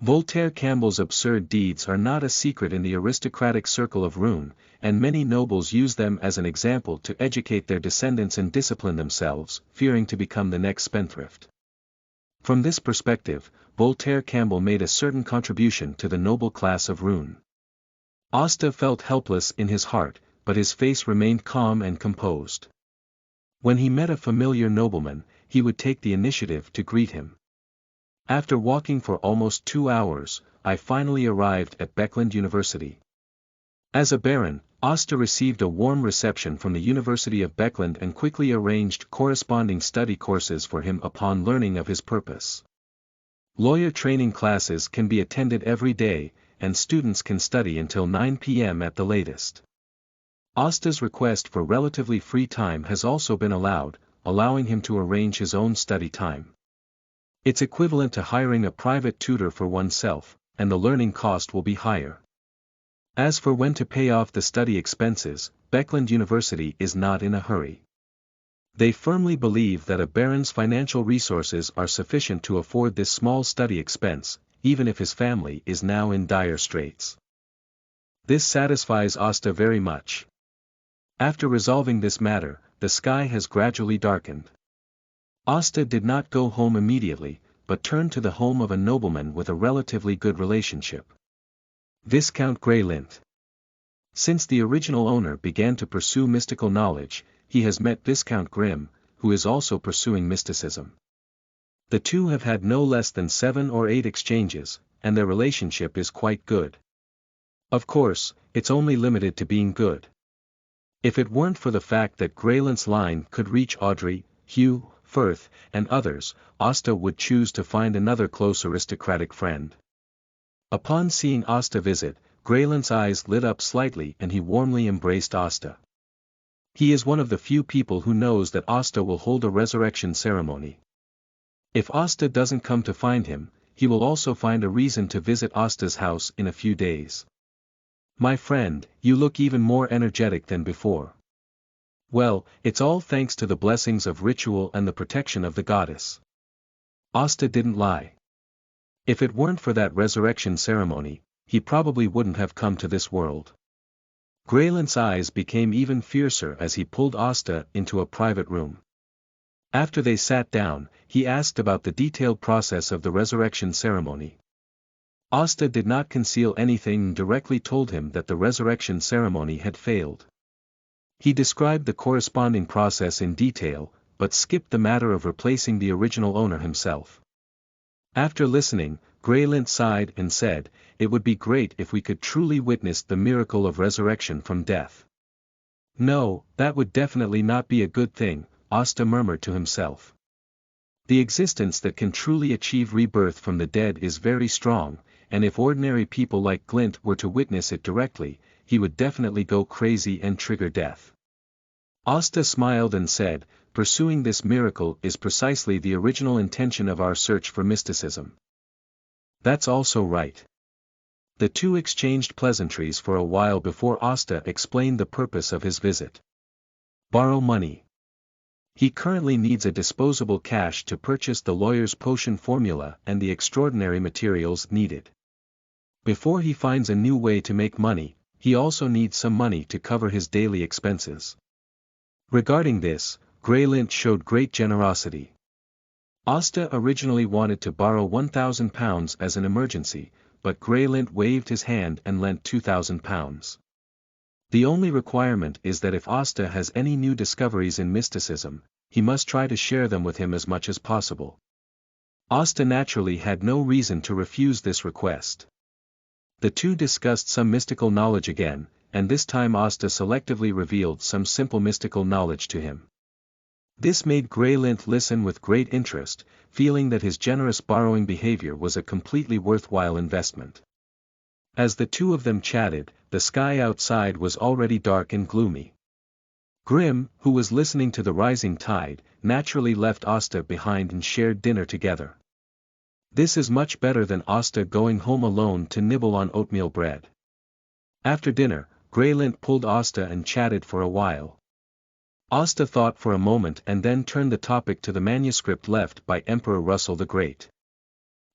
Voltaire Campbell's absurd deeds are not a secret in the aristocratic circle of Rouen, and many nobles use them as an example to educate their descendants and discipline themselves, fearing to become the next spendthrift. From this perspective, Voltaire Campbell made a certain contribution to the noble class of Rouen. Asta felt helpless in his heart, but his face remained calm and composed. When he met a familiar nobleman, he would take the initiative to greet him. After walking for almost 2 hours, I finally arrived at Beckland University. As a baron, Asta received a warm reception from the University of Beckland and quickly arranged corresponding study courses for him upon learning of his purpose. Lawyer training classes can be attended every day, and students can study until 9 p.m. at the latest. Asta's request for relatively free time has also been allowing him to arrange his own study time. It's equivalent to hiring a private tutor for oneself, and the learning cost will be higher. As for when to pay off the study expenses, Beckland University is not in a hurry. They firmly believe that a baron's financial resources are sufficient to afford this small study expense, even if his family is now in dire straits. This satisfies Asta very much. After resolving this matter, the sky has gradually darkened. Asta did not go home immediately, but turned to the home of a nobleman with a relatively good relationship. Viscount Greylint. Since the original owner began to pursue mystical knowledge, he has met Viscount Grimm, who is also pursuing mysticism. The two have had no less than 7 or 8 exchanges, and their relationship is quite good. Of course, it's only limited to being good. If it weren't for the fact that Greylint's line could reach Audrey, Hugh, Folth, and others, Asta would choose to find another close aristocratic friend. Upon seeing Asta visit, Greylint's eyes lit up slightly and he warmly embraced Asta. He is one of the few people who knows that Asta will hold a resurrection ceremony. If Asta doesn't come to find him, he will also find a reason to visit Asta's house in a few days. My friend, you look even more energetic than before. Well, it's all thanks to the blessings of ritual and the protection of the goddess. Asta didn't lie. If it weren't for that resurrection ceremony, he probably wouldn't have come to this world. Greylint's eyes became even fiercer as he pulled Asta into a private room. After they sat down, he asked about the detailed process of the resurrection ceremony. Asta did not conceal anything and directly told him that the resurrection ceremony had failed. He described the corresponding process in detail, but skipped the matter of replacing the original owner himself. After listening, Greylint sighed and said, "It would be great if we could truly witness the miracle of resurrection from death. No, that would definitely not be a good thing, Hasta murmured to himself. The existence that can truly achieve rebirth from the dead is very strong, and if ordinary people like Glint were to witness it directly, he would definitely go crazy and trigger death. Hasta smiled and said, pursuing this miracle is precisely the original intention of our search for mysticism. That's also right. The two exchanged pleasantries for a while before Hasta explained the purpose of his visit. Borrow money. He currently needs a disposable cash to purchase the lawyer's potion formula and the extraordinary materials needed. Before he finds a new way to make money, he also needs some money to cover his daily expenses. Regarding this, Greylint showed great generosity. Hasta originally wanted to borrow £1,000 as an emergency, but Greylint waved his hand and lent £2,000. The only requirement is that if Hasta has any new discoveries in mysticism, he must try to share them with him as much as possible. Hasta naturally had no reason to refuse this request. The two discussed some mystical knowledge again, and this time Hasta selectively revealed some simple mystical knowledge to him. This made Greylint listen with great interest, feeling that his generous borrowing behavior was a completely worthwhile investment. As the two of them chatted, the sky outside was already dark and gloomy. Grim, who was listening to the rising tide, naturally left Hasta behind and shared dinner together. This is much better than Hasta going home alone to nibble on oatmeal bread. After dinner, Greylint pulled Hasta and chatted for a while. Hasta thought for a moment and then turned the topic to the manuscript left by Emperor Russell the Great.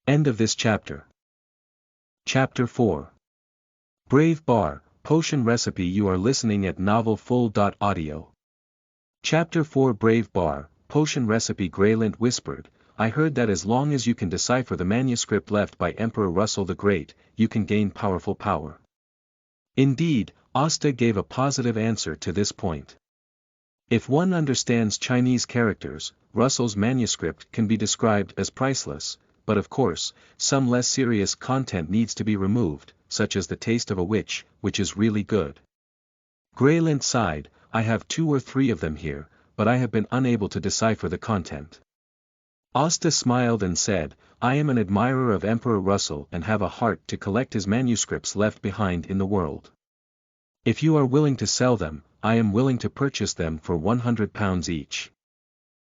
End of this chapter. Chapter 4. Brave Bar, Potion Recipe. You are listening at novelfull.audio. Chapter 4. Brave Bar, Potion Recipe. Greylint whispered, I heard that as long as you can decipher the manuscript left by Emperor Russell the Great, you can gain powerful power. Indeed, Hasta gave a positive answer to this point. If one understands Chinese characters, Russell's manuscript can be described as priceless, but of course, some less serious content needs to be removed, such as the taste of a witch, which is really good. Greylint sighed, I have 2 or 3 of them here, but I have been unable to decipher the content. Hasta smiled and said, I am an admirer of Emperor Russell and have a heart to collect his manuscripts left behind in the world. If you are willing to sell them, I am willing to purchase them for £100 each.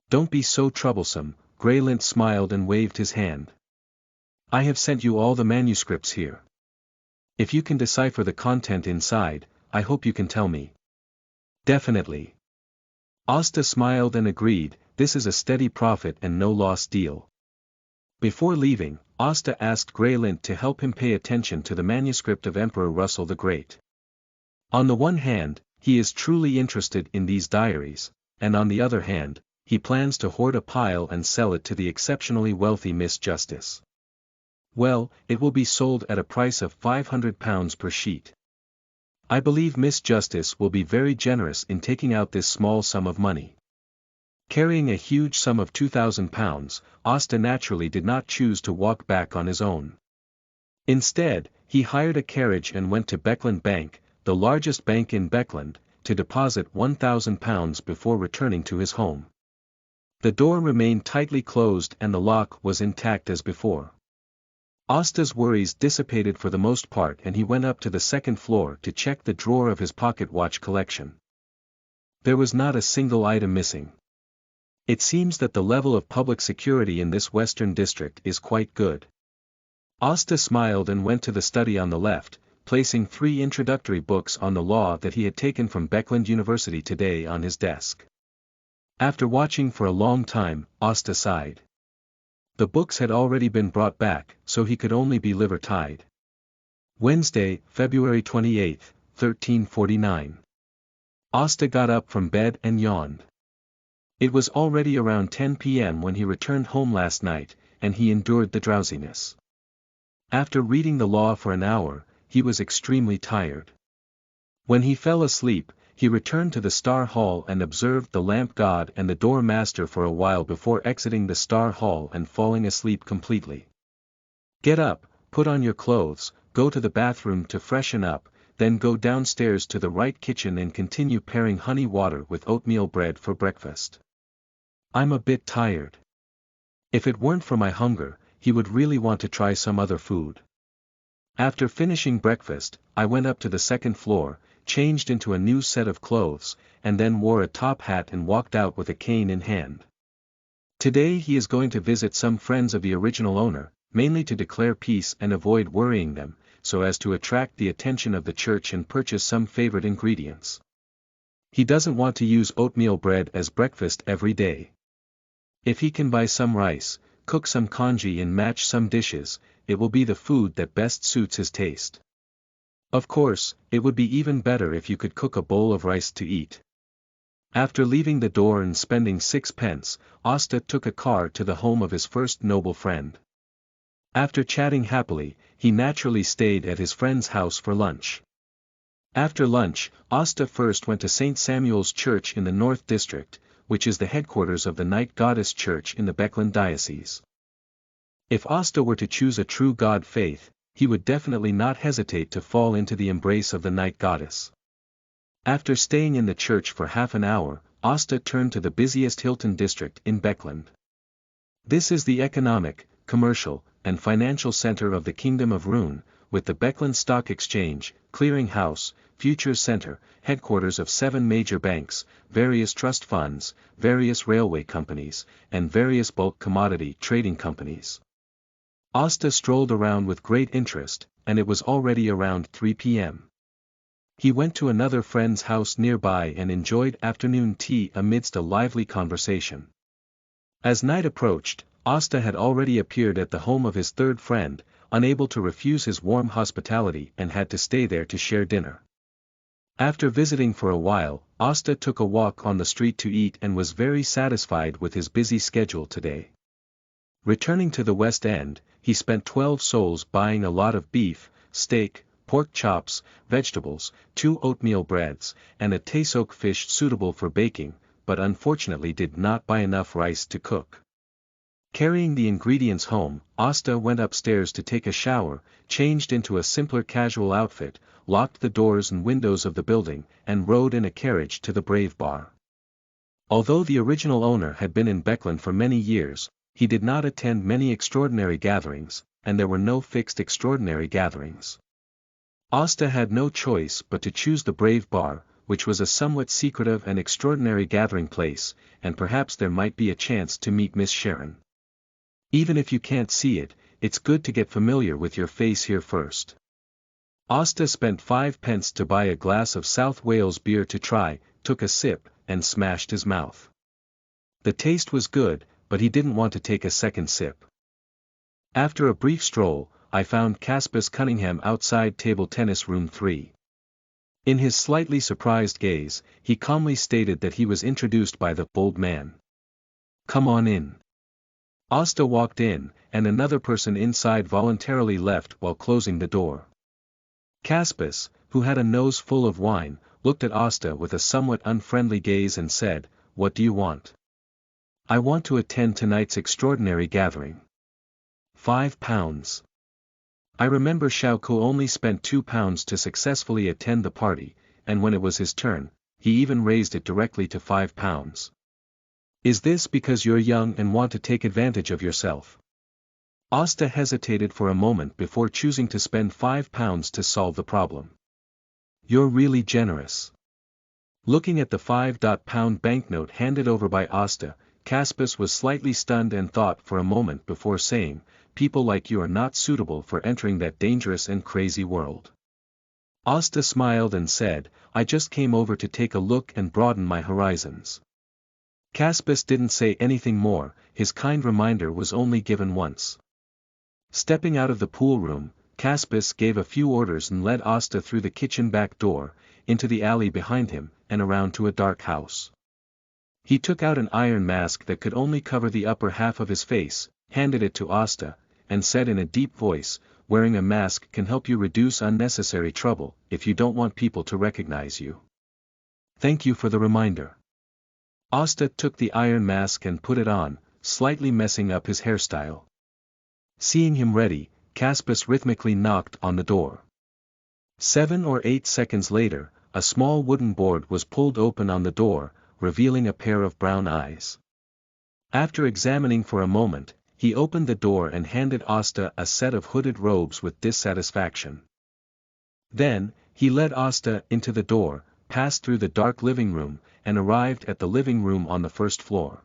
Don't be so troublesome, Greylint smiled and waved his hand. I have sent you all the manuscripts here. If you can decipher the content inside, I hope you can tell me. Definitely. Hasta smiled and agreed, this is a steady profit and no loss deal. Before leaving, Hasta asked Greylint to help him pay attention to the manuscript of Emperor Russell the Great. On the one hand, he is truly interested in these diaries, and on the other hand, he plans to hoard a pile and sell it to the exceptionally wealthy Miss Justice. Well, it will be sold at a price of £500 per sheet. I believe Miss Justice will be very generous in taking out this small sum of money. Carrying a huge sum of £2,000, Hasta naturally did not choose to walk back on his own. Instead, he hired a carriage and went to Beckland Bank, the largest bank in Beckland, to deposit £1,000 before returning to his home. The door remained tightly closed and the lock was intact as before. Hasta's worries dissipated for the most part and he went up to the second floor to check the drawer of his pocket watch collection. There was not a single item missing. It seems that the level of public security in this western district is quite good. Hasta smiled and went to the study on the left, placing 3 introductory books on the law that he had taken from Beckland University today on his desk. After watching for a long time, Hasta sighed. The books had already been brought back, so he could only be liver-tied. Wednesday, February 28, 1349. Hasta got up from bed and yawned. It was already around 10 p.m. when he returned home last night, and he endured the drowsiness. After reading the law for an hour, he was extremely tired. When he fell asleep, he returned to the Star Hall and observed the lamp god and the door master for a while before exiting the Star Hall and falling asleep completely. Get up, put on your clothes, go to the bathroom to freshen up, then go downstairs to the right kitchen and continue pairing honey water with oatmeal bread for breakfast. I'm a bit tired. If it weren't for my hunger, he would really want to try some other food. After finishing breakfast, I went up to the second floor, changed into a new set of clothes, and then wore a top hat and walked out with a cane in hand. Today he is going to visit some friends of the original owner, mainly to declare peace and avoid worrying them, so as to attract the attention of the church and purchase some favorite ingredients. He doesn't want to use oatmeal bread as breakfast every day. If he can buy some rice, cook some congee and match some dishes, it will be the food that best suits his taste. Of course, it would be even better if you could cook a bowl of rice to eat. After leaving the door and spending 6 pence, Hasta took a car to the home of his first noble friend. After chatting happily, he naturally stayed at his friend's house for lunch. After lunch, Hasta first went to St. Samuel's Church in the North District, which is the headquarters of the Night Goddess Church in the Beckland Diocese. If Hasta were to choose a true God faith, he would definitely not hesitate to fall into the embrace of the Night Goddess. After staying in the church for half an hour, Hasta turned to the busiest Hilton district in Beckland. This is the economic, commercial, and financial center of the Kingdom of Rune, with the Beckland Stock Exchange, Clearing House, Futures Center, headquarters of 7 major banks, various trust funds, various railway companies, and various bulk commodity trading companies. Hasta strolled around with great interest, and it was already around 3 p.m. He went to another friend's house nearby and enjoyed afternoon tea amidst a lively conversation. As night approached, Hasta had already appeared at the home of his third friend, unable to refuse his warm hospitality and had to stay there to share dinner. After visiting for a while, Hasta took a walk on the street to eat and was very satisfied with his busy schedule today. Returning to the West End, he spent 12 sols buying a lot of beef, steak, pork chops, vegetables, 2 oatmeal breads, and a tasoak fish suitable for baking, but unfortunately did not buy enough rice to cook. Carrying the ingredients home, Hasta went upstairs to take a shower, changed into a simpler casual outfit, locked the doors and windows of the building, and rode in a carriage to the Brave Bar. Although the original owner had been in Beckland for many years, he did not attend many extraordinary gatherings, and there were no fixed extraordinary gatherings. Hasta had no choice but to choose the Brave Bar, which was a somewhat secretive and extraordinary gathering place, and perhaps there might be a chance to meet Miss Sharon. Even if you can't see it, it's good to get familiar with your face here first. Hasta spent 5 pence to buy a glass of South Wales beer to try, took a sip, and smashed his mouth. The taste was good, but he didn't want to take a second sip. After a brief stroll, I found Caspus Cunningham outside table tennis room 3. In his slightly surprised gaze, he calmly stated that he was introduced by the old man. "Come on in." Hasta walked in, and another person inside voluntarily left while closing the door. Caspus, who had a nose full of wine, looked at Hasta with a somewhat unfriendly gaze and said, "What do you want?" "I want to attend tonight's extraordinary gathering." £5. I remember Shauko only spent £2 to successfully attend the party, and when it was his turn, he even raised it directly to £5. Is this because you're young and want to take advantage of yourself? Hasta hesitated for a moment before choosing to spend £5 to solve the problem. You're really generous. Looking at the £5 banknote handed over by Hasta, Caspus was slightly stunned and thought for a moment before saying, "People like you are not suitable for entering that dangerous and crazy world." Hasta smiled and said, "I just came over to take a look and broaden my horizons." Caspus didn't say anything more, his kind reminder was only given once. Stepping out of the pool room, Caspus gave a few orders and led Hasta through the kitchen back door, into the alley behind him, and around to a dark house. He took out an iron mask that could only cover the upper half of his face, handed it to Hasta, and said in a deep voice, "Wearing a mask can help you reduce unnecessary trouble, if you don't want people to recognize you. Thank you for the reminder." Hasta took the iron mask and put it on, slightly messing up his hairstyle. Seeing him ready, Caspus rhythmically knocked on the door. 7 or 8 seconds later, a small wooden board was pulled open on the door, revealing a pair of brown eyes. After examining for a moment, he opened the door and handed Asta a set of hooded robes with dissatisfaction. Then, he led Asta into the door, passed through the dark living room, and arrived at the living room on the first floor.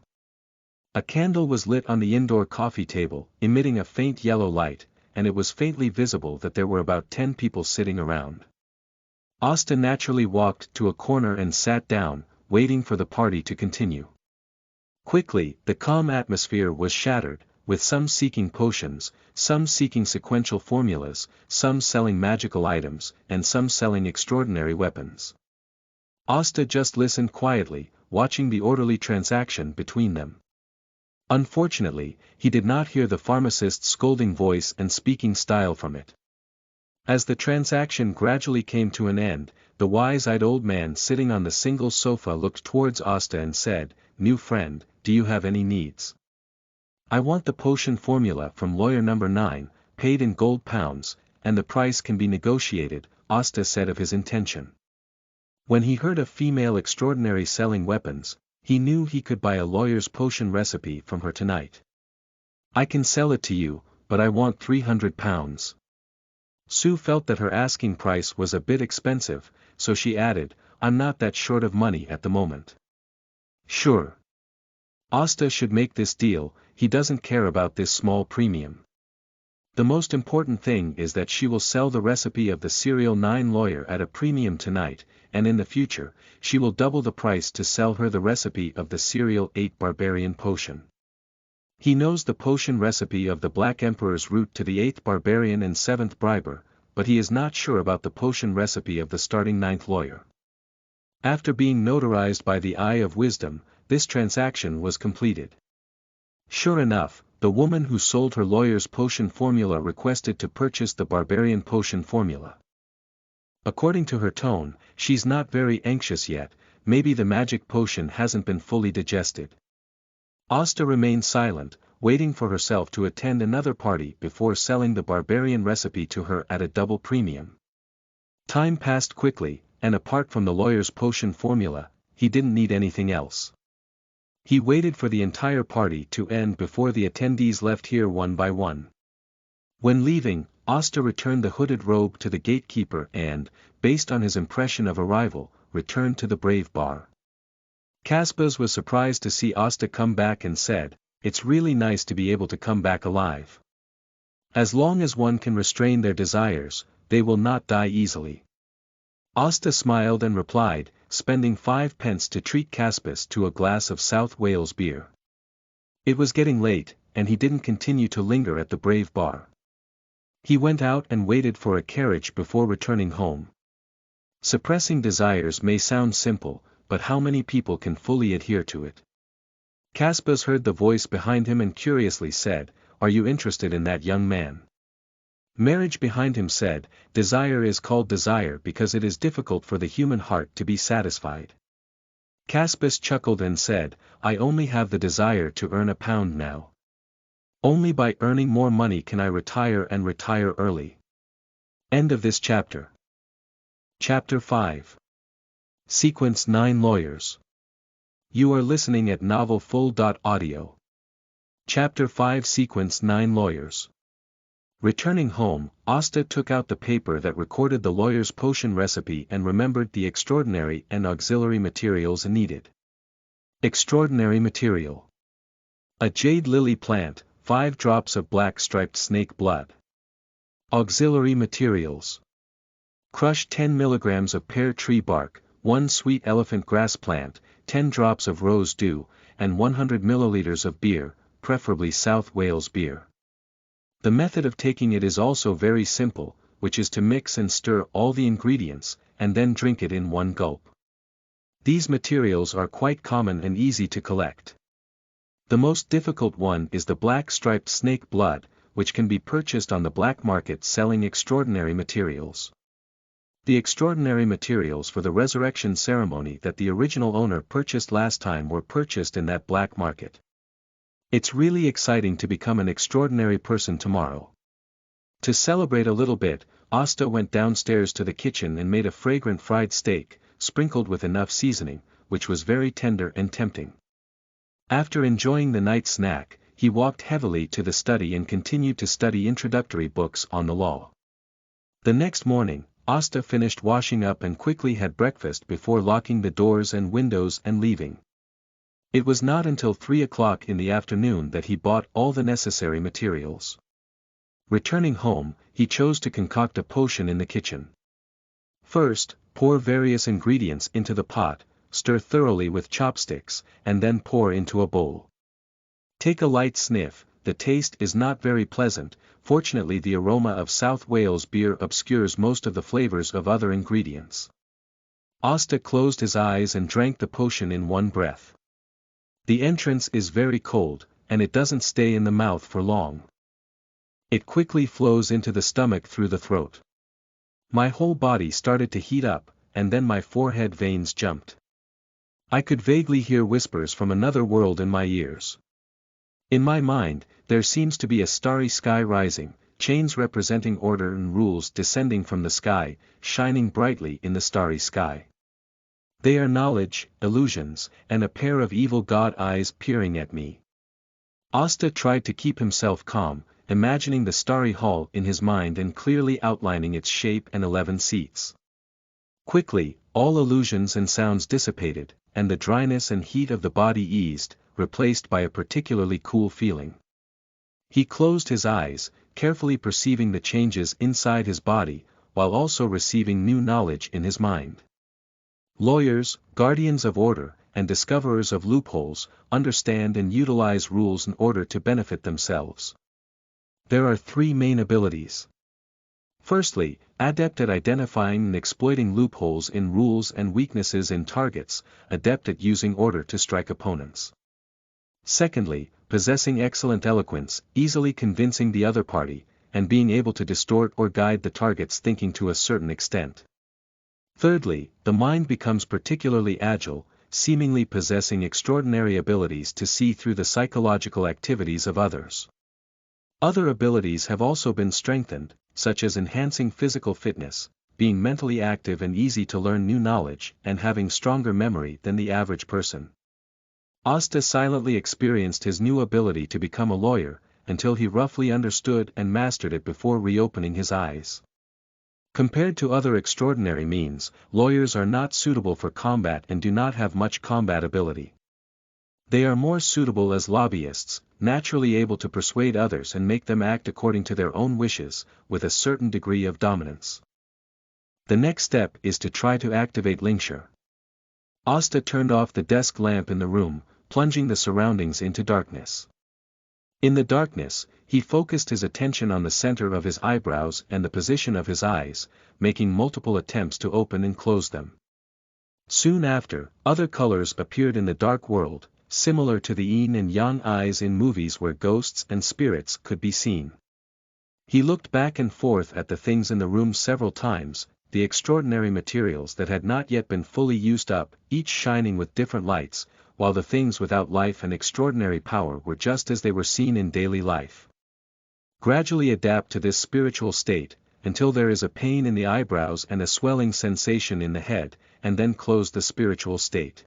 A candle was lit on the indoor coffee table, emitting a faint yellow light, and it was faintly visible that there were about 10 people sitting around. Asta naturally walked to a corner and sat down, waiting for the party to continue. Quickly, the calm atmosphere was shattered, with some seeking potions, some seeking sequential formulas, some selling magical items, and some selling extraordinary weapons. Asta just listened quietly, watching the orderly transaction between them. Unfortunately, he did not hear the pharmacist's scolding voice and speaking style from it. As the transaction gradually came to an end, the wise-eyed old man sitting on the single sofa looked towards Asta and said, "New friend, do you have any needs?" "I want the potion formula from lawyer number 9, paid in gold pounds, and the price can be negotiated," Asta said of his intention. When he heard a female extraordinary selling weapons, he knew he could buy a lawyer's potion recipe from her tonight. "I can sell it to you, but I want 300 pounds. Sue felt that her asking price was a bit expensive, so she added, "I'm not that short of money at the moment." "Sure. Asta should make this deal, he doesn't care about this small premium. The most important thing is that she will sell the recipe of the serial 9 lawyer at a premium tonight, and in the future, she will double the price to sell her the recipe of the serial 8 barbarian potion. He knows the potion recipe of the Black Emperor's route to the 8th barbarian and 7th briber, but he is not sure about the potion recipe of the starting 9th lawyer." After being notarized by the Eye of Wisdom, this transaction was completed. Sure enough, the woman who sold her lawyer's potion formula requested to purchase the barbarian potion formula. According to her tone, she's not very anxious yet, maybe the magic potion hasn't been fully digested. Asta remained silent, waiting for herself to attend another party before selling the barbarian recipe to her at a double premium. Time passed quickly, and apart from the lawyer's potion formula, he didn't need anything else. He waited for the entire party to end before the attendees left here one by one. When leaving, Asta returned the hooded robe to the gatekeeper and, based on his impression of arrival, returned to the Brave Bar. Caspaz was surprised to see Asta come back and said, "It's really nice to be able to come back alive. As long as one can restrain their desires, they will not die easily." Asta smiled and replied, spending 5 pence to treat Caspaz to a glass of South Wales beer. It was getting late, and he didn't continue to linger at the Brave Bar. He went out and waited for a carriage before returning home. Suppressing desires may sound simple, but how many people can fully adhere to it? Caspaz heard the voice behind him and curiously said, "Are you interested in that young man?" Marriage behind him said, "Desire is called desire because it is difficult for the human heart to be satisfied." Caspaz chuckled and said, "I only have the desire to earn £1 now. Only by earning more money can I retire and retire early." End of this chapter. Chapter 5. Sequence 9 Lawyers. You are listening at novelfull.audio. Chapter 5 Sequence 9 Lawyers. Returning home, Asta took out the paper that recorded the lawyer's potion recipe and remembered the extraordinary and auxiliary materials needed. Extraordinary material. A jade lily plant, 5 drops of black striped snake blood. Auxiliary materials. Crush 10 mg of pear tree bark, 1 sweet elephant grass plant, 10 drops of rose dew, and 100 ml of beer, preferably South Wales beer. The method of taking it is also very simple, which is to mix and stir all the ingredients, and then drink it in one gulp. These materials are quite common and easy to collect. The most difficult one is the black striped snake blood, which can be purchased on the black market selling extraordinary materials. The extraordinary materials for the resurrection ceremony that the original owner purchased last time were purchased in that black market. It's really exciting to become an extraordinary person tomorrow. To celebrate a little bit, Asta went downstairs to the kitchen and made a fragrant fried steak, sprinkled with enough seasoning, which was very tender and tempting. After enjoying the night snack, he walked heavily to the study and continued to study introductory books on the law. The next morning, Asta finished washing up and quickly had breakfast before locking the doors and windows and leaving. It was not until 3 o'clock in the afternoon that he bought all the necessary materials. Returning home, he chose to concoct a potion in the kitchen. First, pour various ingredients into the pot, stir thoroughly with chopsticks, and then pour into a bowl. Take a light sniff. The taste is not very pleasant. Fortunately, the aroma of South Wales beer obscures most of the flavors of other ingredients. Asta closed his eyes and drank the potion in one breath. The entrance is very cold, and it doesn't stay in the mouth for long. It quickly flows into the stomach through the throat. My whole body started to heat up, and then my forehead veins jumped. I could vaguely hear whispers from another world in my ears. In my mind, there seems to be a starry sky rising, chains representing order and rules descending from the sky, shining brightly in the starry sky. They are knowledge, illusions, and a pair of evil god eyes peering at me. Asta tried to keep himself calm, imagining the starry hall in his mind and clearly outlining its shape and 11 seats. Quickly, all illusions and sounds dissipated, and the dryness and heat of the body eased, replaced by a particularly cool feeling. He closed his eyes, carefully perceiving the changes inside his body, while also receiving new knowledge in his mind. Lawyers, guardians of order, and discoverers of loopholes, understand and utilize rules in order to benefit themselves. There are 3 main abilities. Firstly, adept at identifying and exploiting loopholes in rules and weaknesses in targets, adept at using order to strike opponents. Secondly, possessing excellent eloquence, easily convincing the other party, and being able to distort or guide the target's thinking to a certain extent. Thirdly, the mind becomes particularly agile, seemingly possessing extraordinary abilities to see through the psychological activities of others. Other abilities have also been strengthened, such as enhancing physical fitness, being mentally active and easy to learn new knowledge, and having stronger memory than the average person. Asta silently experienced his new ability to become a lawyer, until he roughly understood and mastered it before reopening his eyes. Compared to other extraordinary means, lawyers are not suitable for combat and do not have much combat ability. They are more suitable as lobbyists, naturally able to persuade others and make them act according to their own wishes, with a certain degree of dominance. The next step is to try to activate linkshare. Asta turned off the desk lamp in the room, plunging the surroundings into darkness. In the darkness, he focused his attention on the center of his eyebrows and the position of his eyes, making multiple attempts to open and close them. Soon after, other colors appeared in the dark world, similar to the yin and yang eyes in movies where ghosts and spirits could be seen. He looked back and forth at the things in the room several times, the extraordinary materials that had not yet been fully used up, each shining with different lights, while the things without life and extraordinary power were just as they were seen in daily life. Gradually adapt to this spiritual state, until there is a pain in the eyebrows and a swelling sensation in the head, and then close the spiritual state.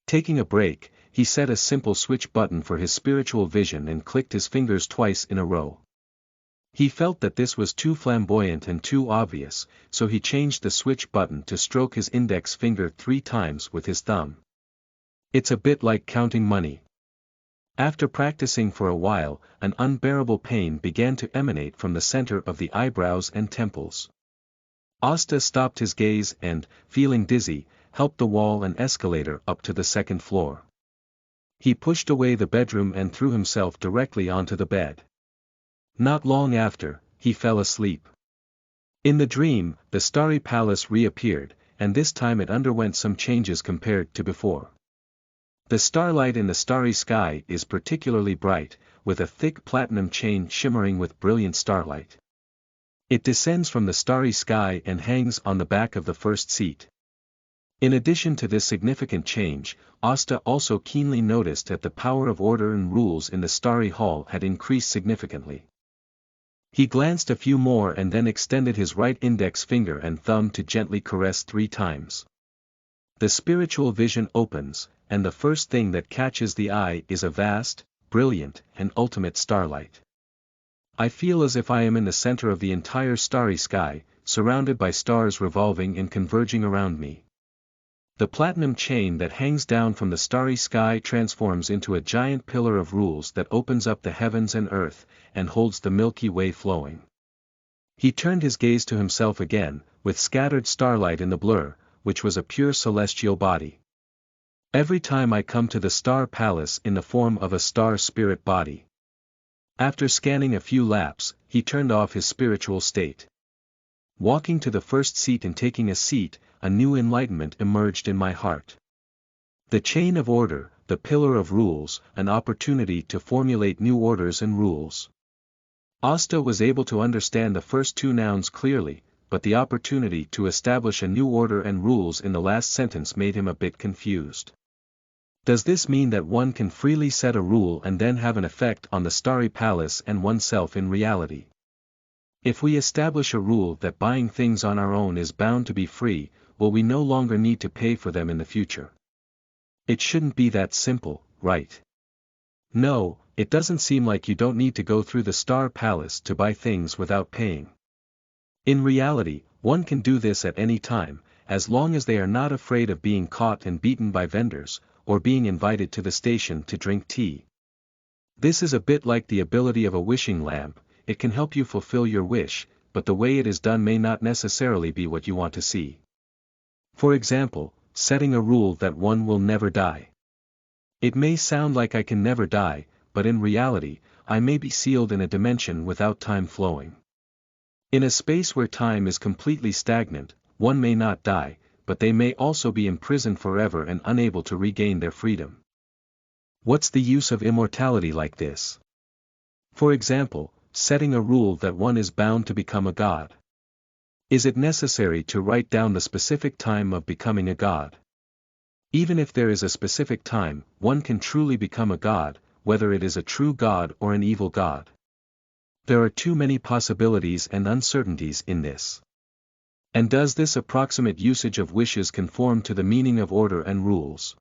Taking a break, he set a simple switch button for his spiritual vision and clicked his fingers twice in a row. He felt that this was too flamboyant and too obvious, so he changed the switch button to stroke his index finger 3 times with his thumb. It's a bit like counting money. After practicing for a while, an unbearable pain began to emanate from the center of the eyebrows and temples. Asta stopped his gaze and, feeling dizzy, helped the wall and escalator up to the 2nd floor. He pushed away the bedroom and threw himself directly onto the bed. Not long after, he fell asleep. In the dream, the starry palace reappeared, and this time it underwent some changes compared to before. The starlight in the starry sky is particularly bright, with a thick platinum chain shimmering with brilliant starlight. It descends from the starry sky and hangs on the back of the first seat. In addition to this significant change, Asta also keenly noticed that the power of order and rules in the starry hall had increased significantly. He glanced a few more and then extended his right index finger and thumb to gently caress 3 times. The spiritual vision opens, and the first thing that catches the eye is a vast, brilliant, and ultimate starlight. I feel as if I am in the center of the entire starry sky, surrounded by stars revolving and converging around me. The platinum chain that hangs down from the starry sky transforms into a giant pillar of rules that opens up the heavens and earth, and holds the Milky Way flowing. He turned his gaze to himself again, with scattered starlight in the blur, which was a pure celestial body. Every time I come to the star palace in the form of a star spirit body. After scanning a few laps, he turned off his spiritual state. Walking to the first seat and taking a seat, a new enlightenment emerged in my heart. The chain of order, the pillar of rules, an opportunity to formulate new orders and rules. Hasta was able to understand the first 2 nouns clearly, but the opportunity to establish a new order and rules in the last sentence made him a bit confused. Does this mean that one can freely set a rule and then have an effect on the starry palace and oneself in reality? If we establish a rule that buying things on our own is bound to be free, will we no longer need to pay for them in the future? It shouldn't be that simple, right? No, it doesn't seem like you don't need to go through the star palace to buy things without paying. In reality, one can do this at any time, as long as they are not afraid of being caught and beaten by vendors, or being invited to the station to drink tea. This is a bit like the ability of a wishing lamp. It can help you fulfill your wish, but the way it is done may not necessarily be what you want to see. For example, setting a rule that one will never die. It may sound like I can never die, but in reality, I may be sealed in a dimension without time flowing. In a space where time is completely stagnant, one may not die, but they may also be imprisoned forever and unable to regain their freedom. What's the use of immortality like this? For example, setting a rule that one is bound to become a god. Is it necessary to write down the specific time of becoming a god? Even if there is a specific time, one can truly become a god, whether it is a true god or an evil god. There are too many possibilities and uncertainties in this. And does this approximate usage of wishes conform to the meaning of order and rules?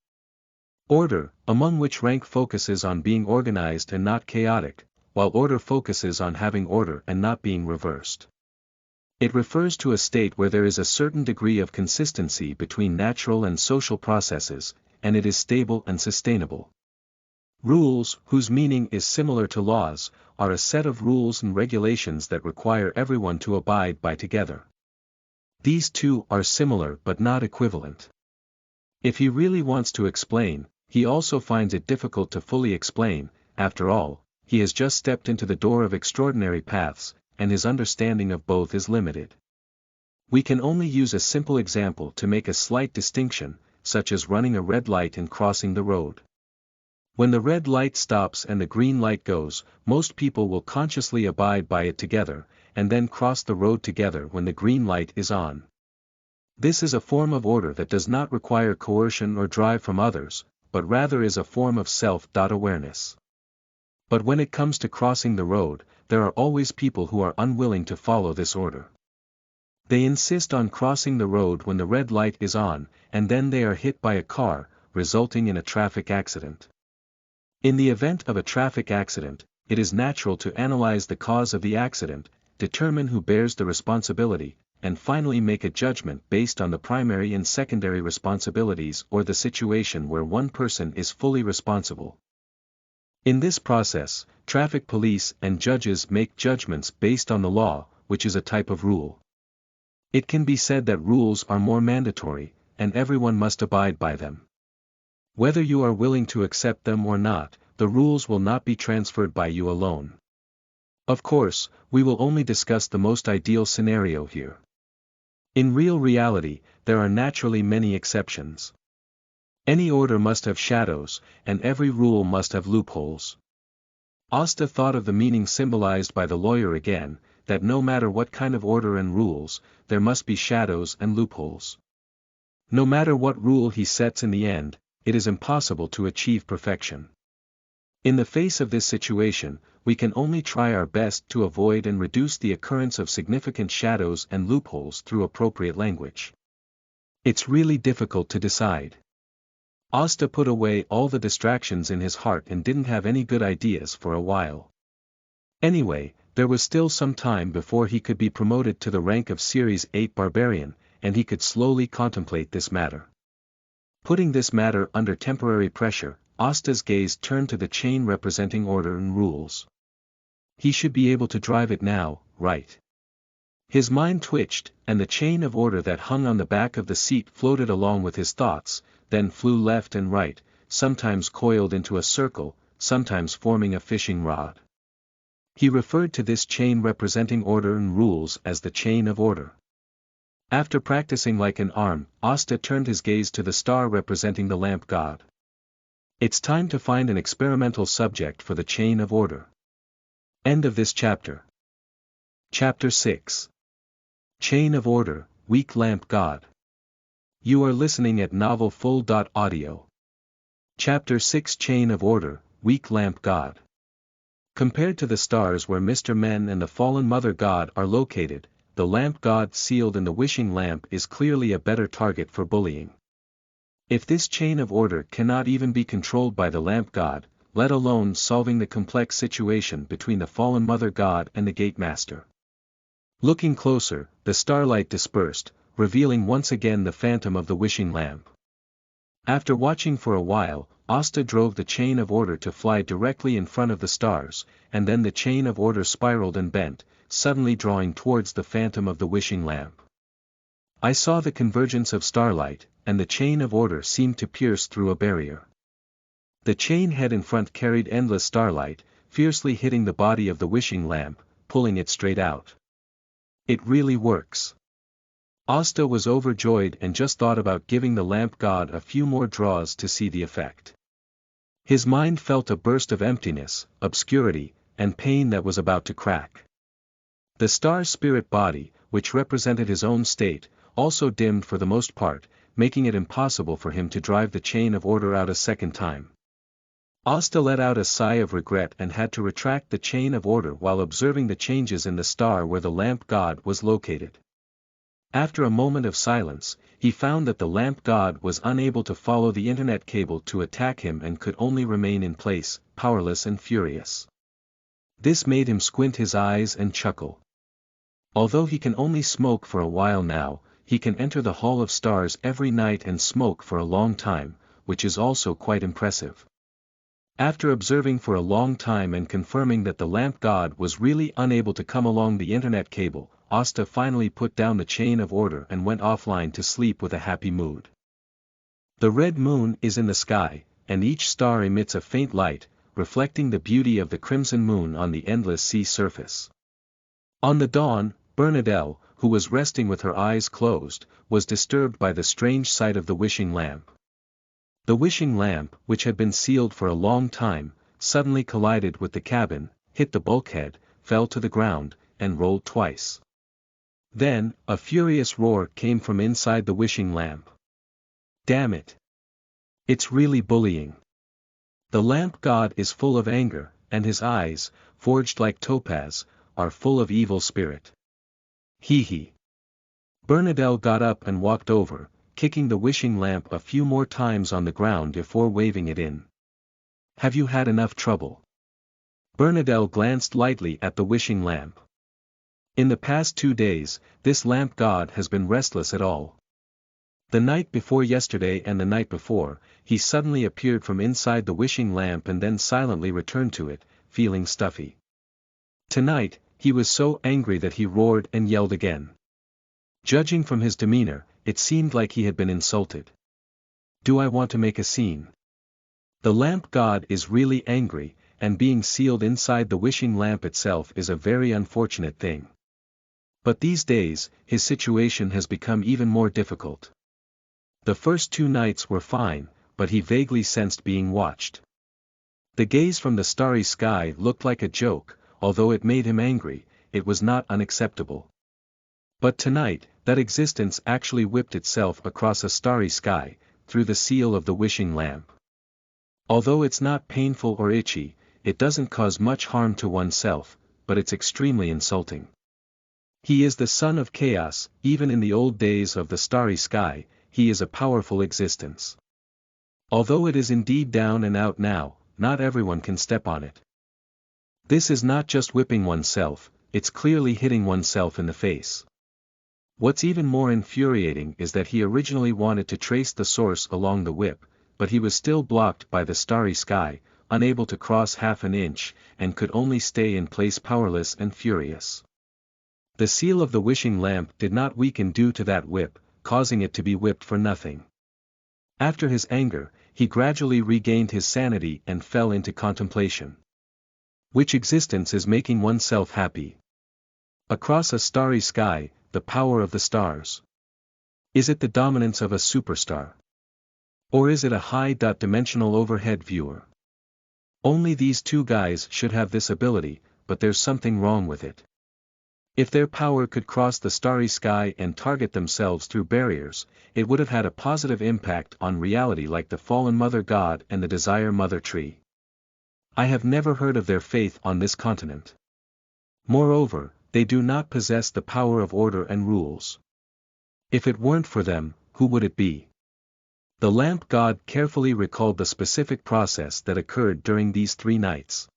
Order, among which rank focuses on being organized and not chaotic, while order focuses on having order and not being reversed. It refers to a state where there is a certain degree of consistency between natural and social processes, and it is stable and sustainable. Rules, whose meaning is similar to laws, are a set of rules and regulations that require everyone to abide by together. These two are similar but not equivalent. If he really wants to explain, he also finds it difficult to fully explain. After all, he has just stepped into the door of extraordinary paths, and his understanding of both is limited. We can only use a simple example to make a slight distinction, such as running a red light and crossing the road. When the red light stops and the green light goes, most people will consciously abide by it together, and then cross the road together when the green light is on. This is a form of order that does not require coercion or drive from others, but rather is a form of self-awareness. But when it comes to crossing the road, there are always people who are unwilling to follow this order. They insist on crossing the road when the red light is on, and then they are hit by a car, resulting in a traffic accident. In the event of a traffic accident, it is natural to analyze the cause of the accident, determine who bears the responsibility, and finally make a judgment based on the primary and secondary responsibilities or the situation where one person is fully responsible. In this process, traffic police and judges make judgments based on the law, which is a type of rule. It can be said that rules are more mandatory, and everyone must abide by them. Whether you are willing to accept them or not, the rules will not be transferred by you alone. Of course, we will only discuss the most ideal scenario here. In real reality, there are naturally many exceptions. Any order must have shadows, and every rule must have loopholes. Hasta thought of the meaning symbolized by the lawyer again, that no matter what kind of order and rules, there must be shadows and loopholes. No matter what rule he sets in the end, it is impossible to achieve perfection. In the face of this situation, we can only try our best to avoid and reduce the occurrence of significant shadows and loopholes through appropriate language. It's really difficult to decide. Hasta put away all the distractions in his heart and didn't have any good ideas for a while. Anyway, there was still some time before he could be promoted to the rank of Series 8 Barbarian, and he could slowly contemplate this matter. Putting this matter under temporary pressure, Hasta's gaze turned to the chain representing order and rules. He should be able to drive it now, right? His mind twitched, and the chain of order that hung on the back of the seat floated along with his thoughts, then flew left and right, sometimes coiled into a circle, sometimes forming a fishing rod. He referred to this chain representing order and rules as the chain of order. After practicing like an arm, Hasta turned his gaze to the star representing the lamp god. It's time to find an experimental subject for the chain of order. End of this chapter. Chapter 6. Chain of Order, Weak Lamp God. You are listening at novelfull.audio. Chapter 6 Chain of Order, Weak Lamp God. Compared to the stars where Mr. Men and the fallen Mother God are located, the lamp god sealed in the wishing lamp is clearly a better target for bullying. If this chain of order cannot even be controlled by the lamp god, let alone solving the complex situation between the fallen Mother God and the gate master. Looking closer, the starlight dispersed, revealing once again the phantom of the wishing lamp. After watching for a while, Hasta drove the chain of order to fly directly in front of the stars, and then the chain of order spiraled and bent, suddenly drawing towards the phantom of the wishing lamp. I saw the convergence of starlight, and the chain of order seemed to pierce through a barrier. The chain head in front carried endless starlight, fiercely hitting the body of the wishing lamp, pulling it straight out. It really works. Hasta was overjoyed and just thought about giving the lamp god a few more draws to see the effect. His mind felt a burst of emptiness, obscurity, and pain that was about to crack. The star's spirit body, which represented his own state, also dimmed for the most part, making it impossible for him to drive the chain of order out a second time. Hasta let out a sigh of regret and had to retract the chain of order while observing the changes in the star where the lamp god was located. After a moment of silence, he found that the lamp god was unable to follow the internet cable to attack him and could only remain in place, powerless and furious. This made him squint his eyes and chuckle. Although he can only smoke for a while now, he can enter the Hall of Stars every night and smoke for a long time, which is also quite impressive. After observing for a long time and confirming that the lamp god was really unable to come along the internet cable, Hasta finally put down the chain of order and went offline to sleep with a happy mood. The red moon is in the sky, and each star emits a faint light, reflecting the beauty of the crimson moon on the endless sea surface. On the dawn, Bernadette, who was resting with her eyes closed, was disturbed by the strange sight of the wishing lamp. The wishing lamp, which had been sealed for a long time, suddenly collided with the cabin, hit the bulkhead, fell to the ground, and rolled twice. Then, a furious roar came from inside the wishing lamp. Damn it! It's really bullying. The lamp god is full of anger, and his eyes, forged like topaz, are full of evil spirit. Hee hee. Bernadette got up and walked over, kicking the wishing lamp a few more times on the ground before waving it in. Have you had enough trouble? Bernadette glanced lightly at the wishing lamp. In the past 2 days, this lamp god has been restless at all. The night before yesterday and the night before, he suddenly appeared from inside the wishing lamp and then silently returned to it, feeling stuffy. Tonight, he was so angry that he roared and yelled again. Judging from his demeanor, it seemed like he had been insulted. Do I want to make a scene? The lamp god is really angry, and being sealed inside the wishing lamp itself is a very unfortunate thing. But these days, his situation has become even more difficult. The first 2 nights were fine, but he vaguely sensed being watched. The gaze from the starry sky looked like a joke, although it made him angry, it was not unacceptable. But tonight, that existence actually whipped itself across a starry sky, through the seal of the wishing lamp. Although it's not painful or itchy, it doesn't cause much harm to oneself, but it's extremely insulting. He is the son of chaos. Even in the old days of the starry sky, he is a powerful existence. Although it is indeed down and out now, not everyone can step on it. This is not just whipping oneself, it's clearly hitting oneself in the face. What's even more infuriating is that he originally wanted to trace the source along the whip, but he was still blocked by the starry sky, unable to cross half an inch, and could only stay in place powerless and furious. The seal of the wishing lamp did not weaken due to that whip, causing it to be whipped for nothing. After his anger, he gradually regained his sanity and fell into contemplation. Which existence is making oneself happy? Across a starry sky, the power of the stars. Is it the dominance of a superstar? Or is it a high-dimensional overhead viewer? Only these two guys should have this ability, but there's something wrong with it. If their power could cross the starry sky and target themselves through barriers, it would have had a positive impact on reality like the fallen mother god and the desire mother tree. I have never heard of their faith on this continent. Moreover, they do not possess the power of order and rules. If it weren't for them, who would it be? The lamp god carefully recalled the specific process that occurred during these 3 nights.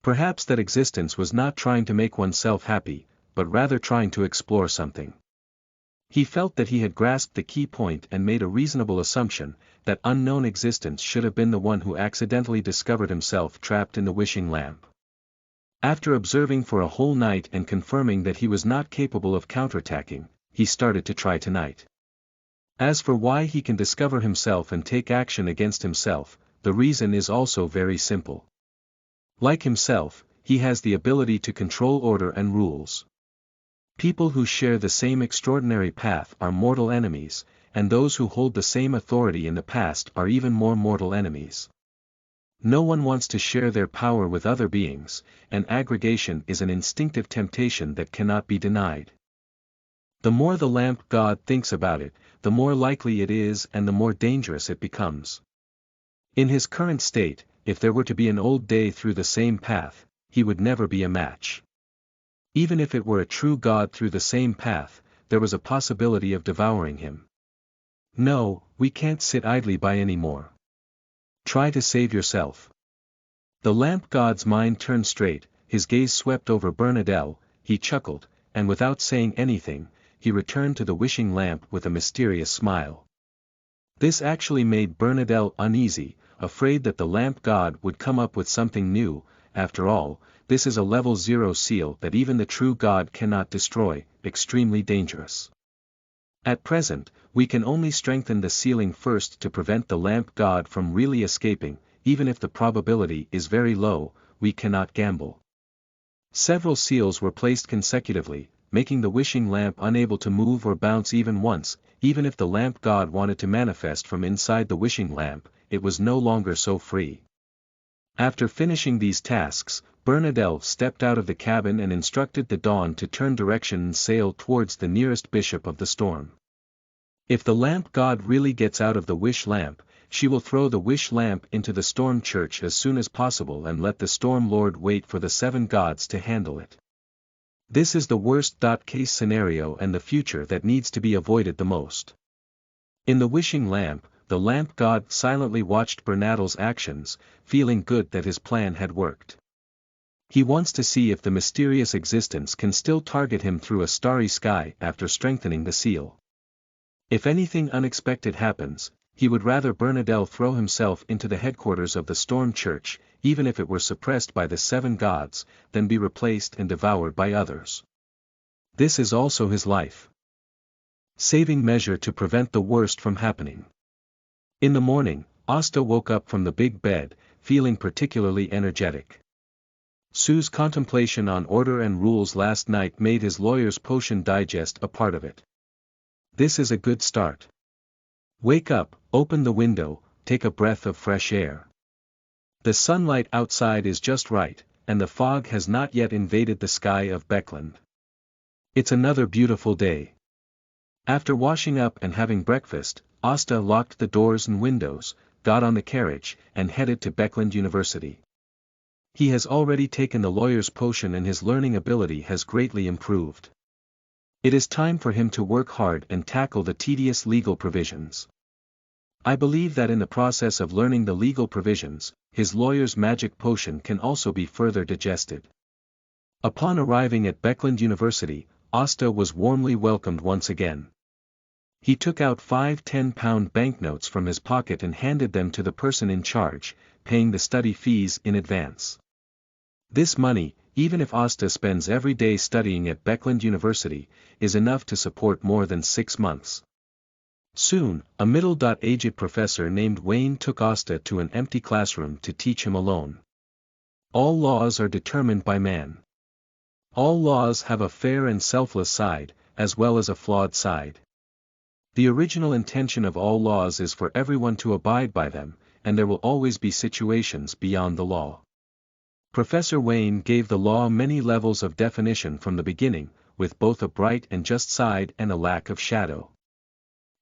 Perhaps that existence was not trying to make oneself happy, but rather trying to explore something. He felt that he had grasped the key point and made a reasonable assumption, that unknown existence should have been the one who accidentally discovered himself trapped in the wishing lamp. After observing for a whole night and confirming that he was not capable of counterattacking, he started to try tonight. As for why he can discover himself and take action against himself, the reason is also very simple. Like himself, he has the ability to control order and rules. People who share the same extraordinary path are mortal enemies, and those who hold the same authority in the past are even more mortal enemies. No one wants to share their power with other beings, and aggregation is an instinctive temptation that cannot be denied. The more the lamp god thinks about it, the more likely it is and the more dangerous it becomes. In his current state, if there were to be an old day through the same path, he would never be a match. Even if it were a true god through the same path, there was a possibility of devouring him. No, we can't sit idly by anymore. Try to save yourself. The lamp god's mind turned straight, his gaze swept over Bernadelle, he chuckled, and without saying anything, he returned to the wishing lamp with a mysterious smile. This actually made Bernadelle uneasy, afraid that the lamp god would come up with something new. After all, this is a level 0 seal that even the true god cannot destroy, extremely dangerous. At present, we can only strengthen the sealing first to prevent the lamp god from really escaping. Even if the probability is very low, we cannot gamble. Several seals were placed consecutively, making the wishing lamp unable to move or bounce even once. Even if the lamp god wanted to manifest from inside the wishing lamp, it was no longer so free. After finishing these tasks, Bernadelle stepped out of the cabin and instructed the Dawn to turn direction and sail towards the nearest bishop of the storm. If the lamp god really gets out of the wish lamp, she will throw the wish lamp into the storm church as soon as possible and let the storm lord wait for the 7 gods to handle it. This is the worst-case scenario and the future that needs to be avoided the most. In the wishing lamp, the lamp god silently watched Bernadelle's actions, feeling good that his plan had worked. He wants to see if the mysterious existence can still target him through a starry sky after strengthening the seal. If anything unexpected happens, he would rather Bernadelle throw himself into the headquarters of the storm church, even if it were suppressed by the 7 gods, than be replaced and devoured by others. This is also his life saving measure to prevent the worst from happening. In the morning, Asta woke up from the big bed, feeling particularly energetic. Sue's contemplation on order and rules last night made his lawyer's potion digest a part of it. This is a good start. Wake up, open the window, take a breath of fresh air. The sunlight outside is just right, and the fog has not yet invaded the sky of Beckland. It's another beautiful day. After washing up and having breakfast, Asta locked the doors and windows, got on the carriage, and headed to Beckland University. He has already taken the lawyer's potion and his learning ability has greatly improved. It is time for him to work hard and tackle the tedious legal provisions. I believe that in the process of learning the legal provisions, his lawyer's magic potion can also be further digested. Upon arriving at Beckland University, Hasta was warmly welcomed once again. He took out 5 10-pound banknotes from his pocket and handed them to the person in charge, paying the study fees in advance. This money, even if Hasta spends every day studying at Beckland University, is enough to support more than 6 months. Soon, a middle-aged professor named Wayne took Hasta to an empty classroom to teach him alone. All laws are determined by man. All laws have a fair and selfless side, as well as a flawed side. The original intention of all laws is for everyone to abide by them, and there will always be situations beyond the law. Professor Wayne gave the law many levels of definition from the beginning, with both a bright and just side and a lack of shadow.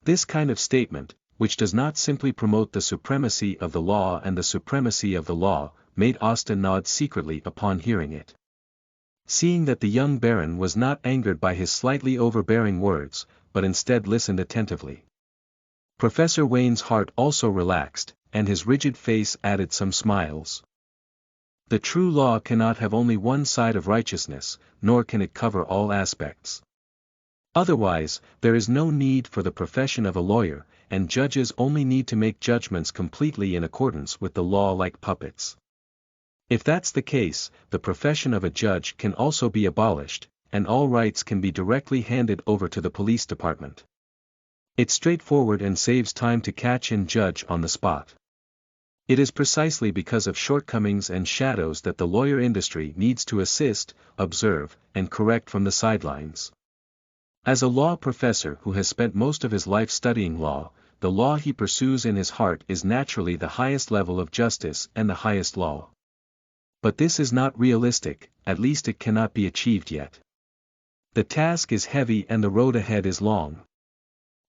This kind of statement, which does not simply promote the supremacy of the law and the supremacy of the law, made Hasta nod secretly upon hearing it. Seeing that the young baron was not angered by his slightly overbearing words, but instead listened attentively, Professor Wayne's heart also relaxed, and his rigid face added some smiles. The true law cannot have only one side of righteousness, nor can it cover all aspects. Otherwise, there is no need for the profession of a lawyer, and judges only need to make judgments completely in accordance with the law like puppets. If that's the case, the profession of a judge can also be abolished, and all rights can be directly handed over to the police department. It's straightforward and saves time to catch and judge on the spot. It is precisely because of shortcomings and shadows that the lawyer industry needs to assist, observe, and correct from the sidelines. As a law professor who has spent most of his life studying law, the law he pursues in his heart is naturally the highest level of justice and the highest law. But this is not realistic, at least it cannot be achieved yet. The task is heavy and the road ahead is long.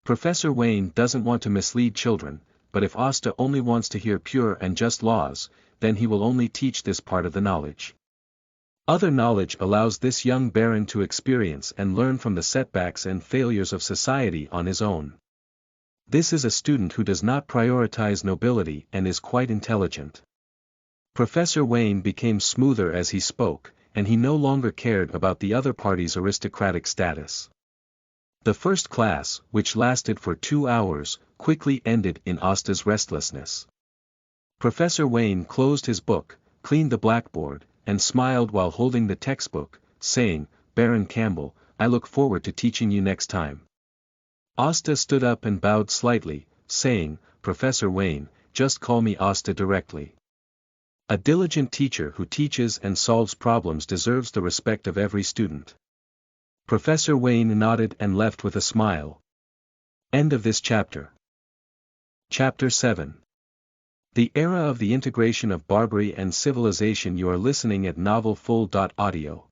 Professor Wayne doesn't want to mislead children, but if Hasta only wants to hear pure and just laws, then he will only teach this part of the knowledge. Other knowledge allows this young baron to experience and learn from the setbacks and failures of society on his own. This is a student who does not prioritize nobility and is quite intelligent. Professor Wayne became smoother as he spoke, and he no longer cared about the other party's aristocratic status. The first class, which lasted for 2 hours, quickly ended in Hasta's restlessness. Professor Wayne closed his book, cleaned the blackboard, and smiled while holding the textbook, saying, "Baron Campbell, I look forward to teaching you next time." Hasta stood up and bowed slightly, saying, "Professor Wayne, just call me Hasta directly." A diligent teacher who teaches and solves problems deserves the respect of every student. Professor Wayne nodded and left with a smile. End of this chapter. Chapter 7. The Era of the Integration of Barbary and Civilization. You are listening at novelfull.audio.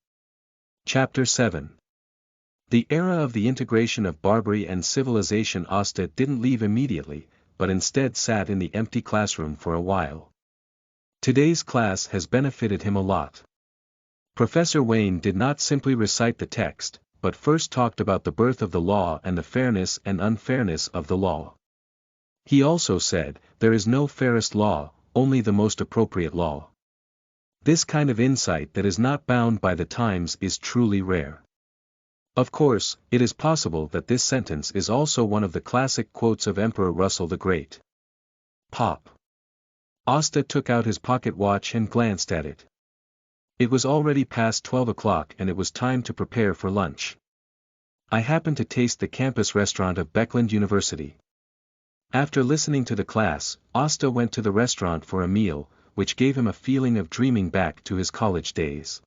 Chapter 7. The Era of the Integration of Barbary and Civilization. Hasta didn't leave immediately, but instead sat in the empty classroom for a while. Today's class has benefited him a lot. Professor Wayne did not simply recite the text, but first talked about the birth of the law and the fairness and unfairness of the law. He also said, there is no fairest law, only the most appropriate law. This kind of insight that is not bound by the times is truly rare. Of course, it is possible that this sentence is also one of the classic quotes of Emperor Russell the Great. Pop. Hasta took out his pocket watch and glanced at it. It was already past 12 o'clock and it was time to prepare for lunch. I happened to taste the campus restaurant of Beckland University. After listening to the class, Hasta went to the restaurant for a meal, which gave him a feeling of dreaming back to his college days.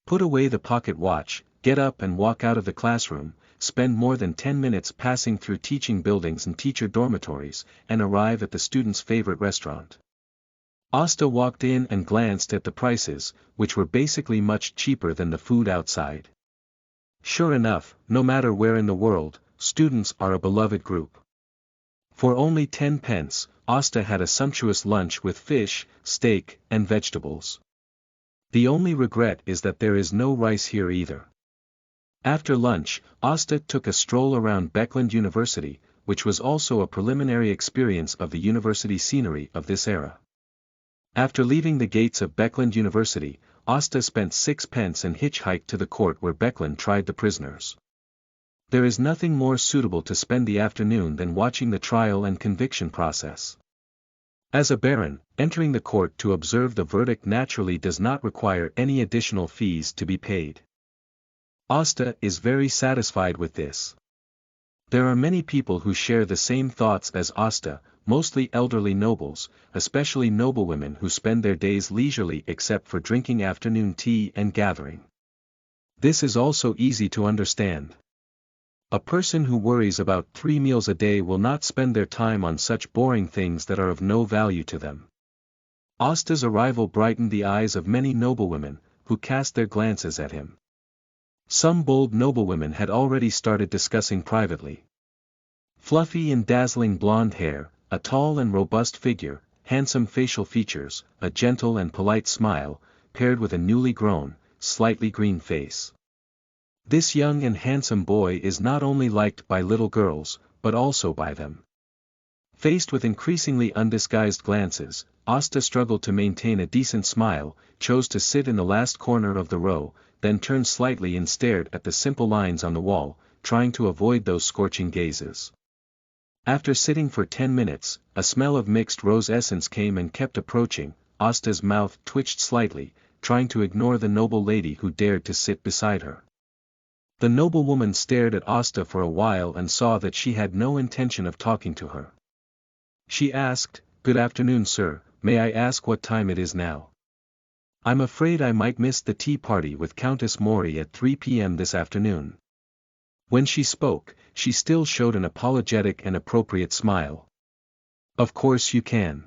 Put away the pocket watch, get up and walk out of the classroom, spend more than 10 minutes passing through teaching buildings and teacher dormitories, and arrive at the student's favorite restaurant. Hasta walked in and glanced at the prices, which were basically much cheaper than the food outside. Sure enough, no matter where in the world, students are a beloved group. For only 10 pence, Asta had a sumptuous lunch with fish, steak, and vegetables. The only regret is that there is no rice here either. After lunch, Asta took a stroll around Beckland University, which was also a preliminary experience of the university scenery of this era. After leaving the gates of Beckland University, Asta spent 6 pence and hitchhiked to the court where Beckland tried the prisoners. There is nothing more suitable to spend the afternoon than watching the trial and conviction process. As a baron, entering the court to observe the verdict naturally does not require any additional fees to be paid. Asta is very satisfied with this. There are many people who share the same thoughts as Asta, mostly elderly nobles, especially noblewomen who spend their days leisurely except for drinking afternoon tea and gathering. This is also easy to understand. A person who worries about 3 meals a day will not spend their time on such boring things that are of no value to them. Asta's arrival brightened the eyes of many noblewomen, who cast their glances at him. Some bold noblewomen had already started discussing privately. Fluffy and dazzling blonde hair, a tall and robust figure, handsome facial features, a gentle and polite smile, paired with a newly grown, slightly green face. This young and handsome boy is not only liked by little girls, but also by them. Faced with increasingly undisguised glances, Asta struggled to maintain a decent smile, chose to sit in the last corner of the row, then turned slightly and stared at the simple lines on the wall, trying to avoid those scorching gazes. After sitting for 10 minutes, a smell of mixed rose essence came and kept approaching. Asta's mouth twitched slightly, trying to ignore the noble lady who dared to sit beside her. The noblewoman stared at Asta for a while and saw that she had no intention of talking to her. She asked, "Good afternoon, sir, may I ask what time it is now? I'm afraid I might miss the tea party with Countess Mori at 3 p.m. this afternoon." When she spoke, she still showed an apologetic and appropriate smile. "Of course you can."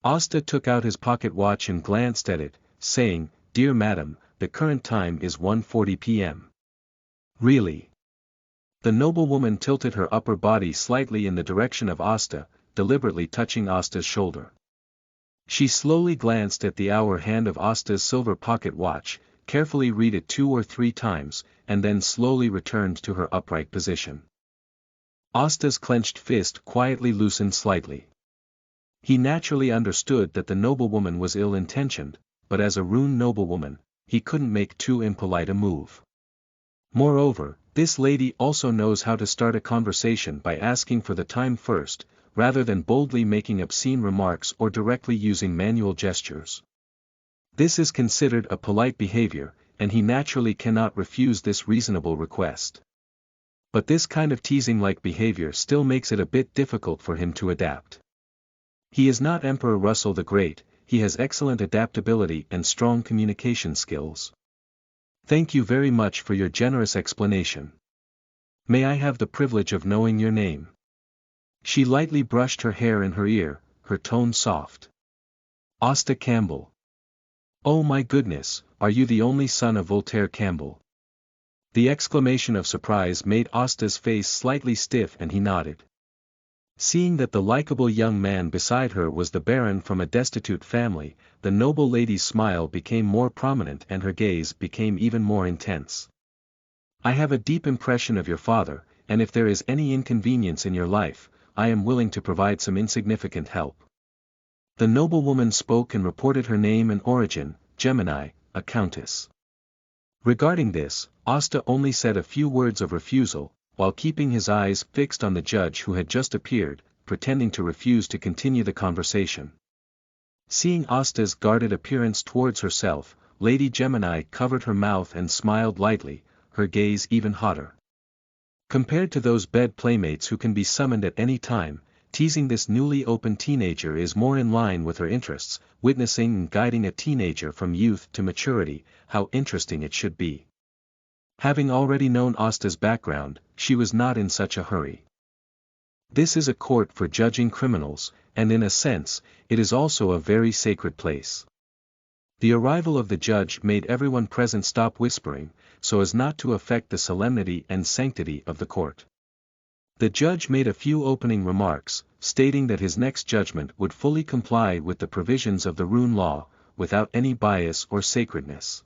Asta took out his pocket watch and glanced at it, saying, "Dear madam, the current time is 1:40 p.m. Really?" The noblewoman tilted her upper body slightly in the direction of Asta, deliberately touching Asta's shoulder. She slowly glanced at the hour hand of Asta's silver pocket watch, carefully read it 2 or 3 times, and then slowly returned to her upright position. Asta's clenched fist quietly loosened slightly. He naturally understood that the noblewoman was ill-intentioned, but as a Rune noblewoman, he couldn't make too impolite a move. Moreover, this lady also knows how to start a conversation by asking for the time first, rather than boldly making obscene remarks or directly using manual gestures. This is considered a polite behavior, and he naturally cannot refuse this reasonable request. But this kind of teasing-like behavior still makes it a bit difficult for him to adapt. He is not Emperor Russell the Great, he has excellent adaptability and strong communication skills. "Thank you very much for your generous explanation. May I have the privilege of knowing your name?" She lightly brushed her hair in her ear, her tone soft. "Hasta Campbell." "Oh my goodness, are you the only son of Voltaire Campbell?" The exclamation of surprise made Asta's face slightly stiff and he nodded. Seeing that the likable young man beside her was the Baron from a destitute family, the noble lady's smile became more prominent and her gaze became even more intense. "I have a deep impression of your father, and if there is any inconvenience in your life, I am willing to provide some insignificant help." The noblewoman spoke and reported her name and origin, Gemini, a countess. Regarding this, Asta only said a few words of refusal, while keeping his eyes fixed on the judge who had just appeared, pretending to refuse to continue the conversation. Seeing Asta's guarded appearance towards herself, Lady Gemini covered her mouth and smiled lightly, her gaze even hotter. Compared to those bed playmates who can be summoned at any time, teasing this newly open teenager is more in line with her interests. Witnessing and guiding a teenager from youth to maturity, how interesting it should be. Having already known Asta's background, she was not in such a hurry. This is a court for judging criminals, and in a sense, it is also a very sacred place. The arrival of the judge made everyone present stop whispering, so as not to affect the solemnity and sanctity of the court. The judge made a few opening remarks, stating that his next judgment would fully comply with the provisions of the rune law, without any bias or sacredness.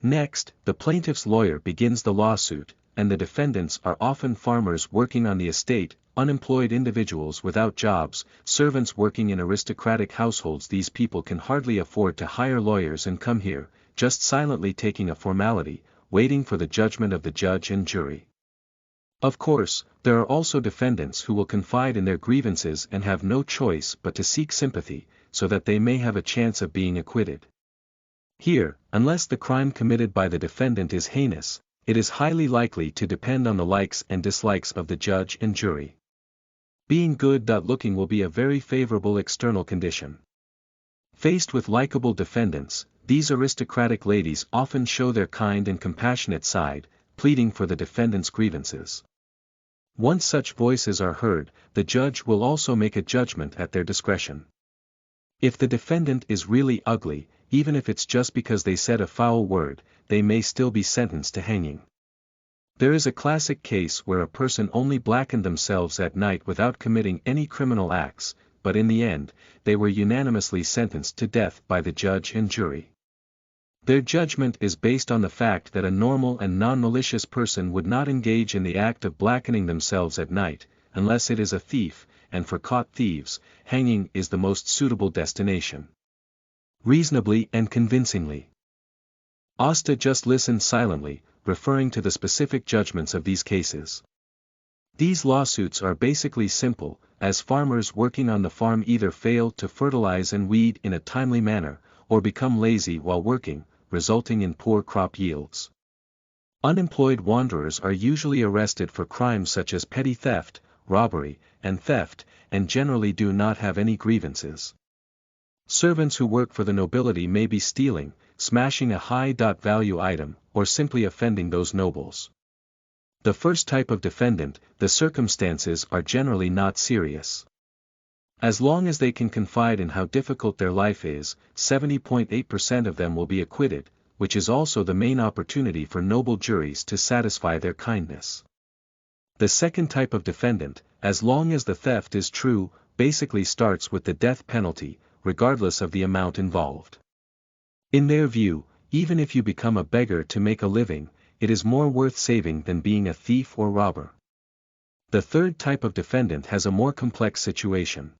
Next, the plaintiff's lawyer begins the lawsuit, and the defendants are often farmers working on the estate, unemployed individuals without jobs, servants working in aristocratic households. These people can hardly afford to hire lawyers and come here, just silently taking a formality, waiting for the judgment of the judge and jury. Of course, there are also defendants who will confide in their grievances and have no choice but to seek sympathy, so that they may have a chance of being acquitted. Here, unless the crime committed by the defendant is heinous, it is highly likely to depend on the likes and dislikes of the judge and jury. Being good-looking will be a very favorable external condition. Faced with likable defendants, these aristocratic ladies often show their kind and compassionate side, pleading for the defendant's grievances. Once such voices are heard, the judge will also make a judgment at their discretion. If the defendant is really ugly, even if it's just because they said a foul word, they may still be sentenced to hanging. There is a classic case where a person only blackened themselves at night without committing any criminal acts, but in the end, they were unanimously sentenced to death by the judge and jury. Their judgment is based on the fact that a normal and non-malicious person would not engage in the act of blackening themselves at night, unless it is a thief, and for caught thieves, hanging is the most suitable destination. Reasonably and convincingly. Hasta just listened silently, referring to the specific judgments of these cases. These lawsuits are basically simple, as farmers working on the farm either fail to fertilize and weed in a timely manner, or become lazy while working, resulting in poor crop yields. Unemployed wanderers are usually arrested for crimes such as petty theft, robbery, and theft, and generally do not have any grievances. Servants who work for the nobility may be stealing, smashing a high-value item, or simply offending those nobles. The first type of defendant, the circumstances are generally not serious. As long as they can confide in how difficult their life is, 70.8% of them will be acquitted, which is also the main opportunity for noble juries to satisfy their kindness. The second type of defendant, as long as the theft is true, basically starts with the death penalty, regardless of the amount involved. In their view, even if you become a beggar to make a living, it is more worth saving than being a thief or robber. The third type of defendant has a more complex situation.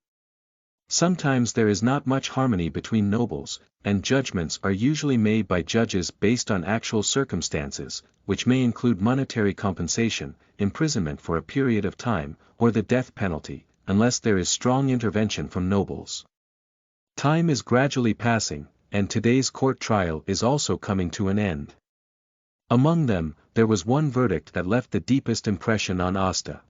Sometimes there is not much harmony between nobles, and judgments are usually made by judges based on actual circumstances, which may include monetary compensation, imprisonment for a period of time, or the death penalty, unless there is strong intervention from nobles. Time is gradually passing, and today's court trial is also coming to an end. Among them, there was one verdict that left the deepest impression on Hasta.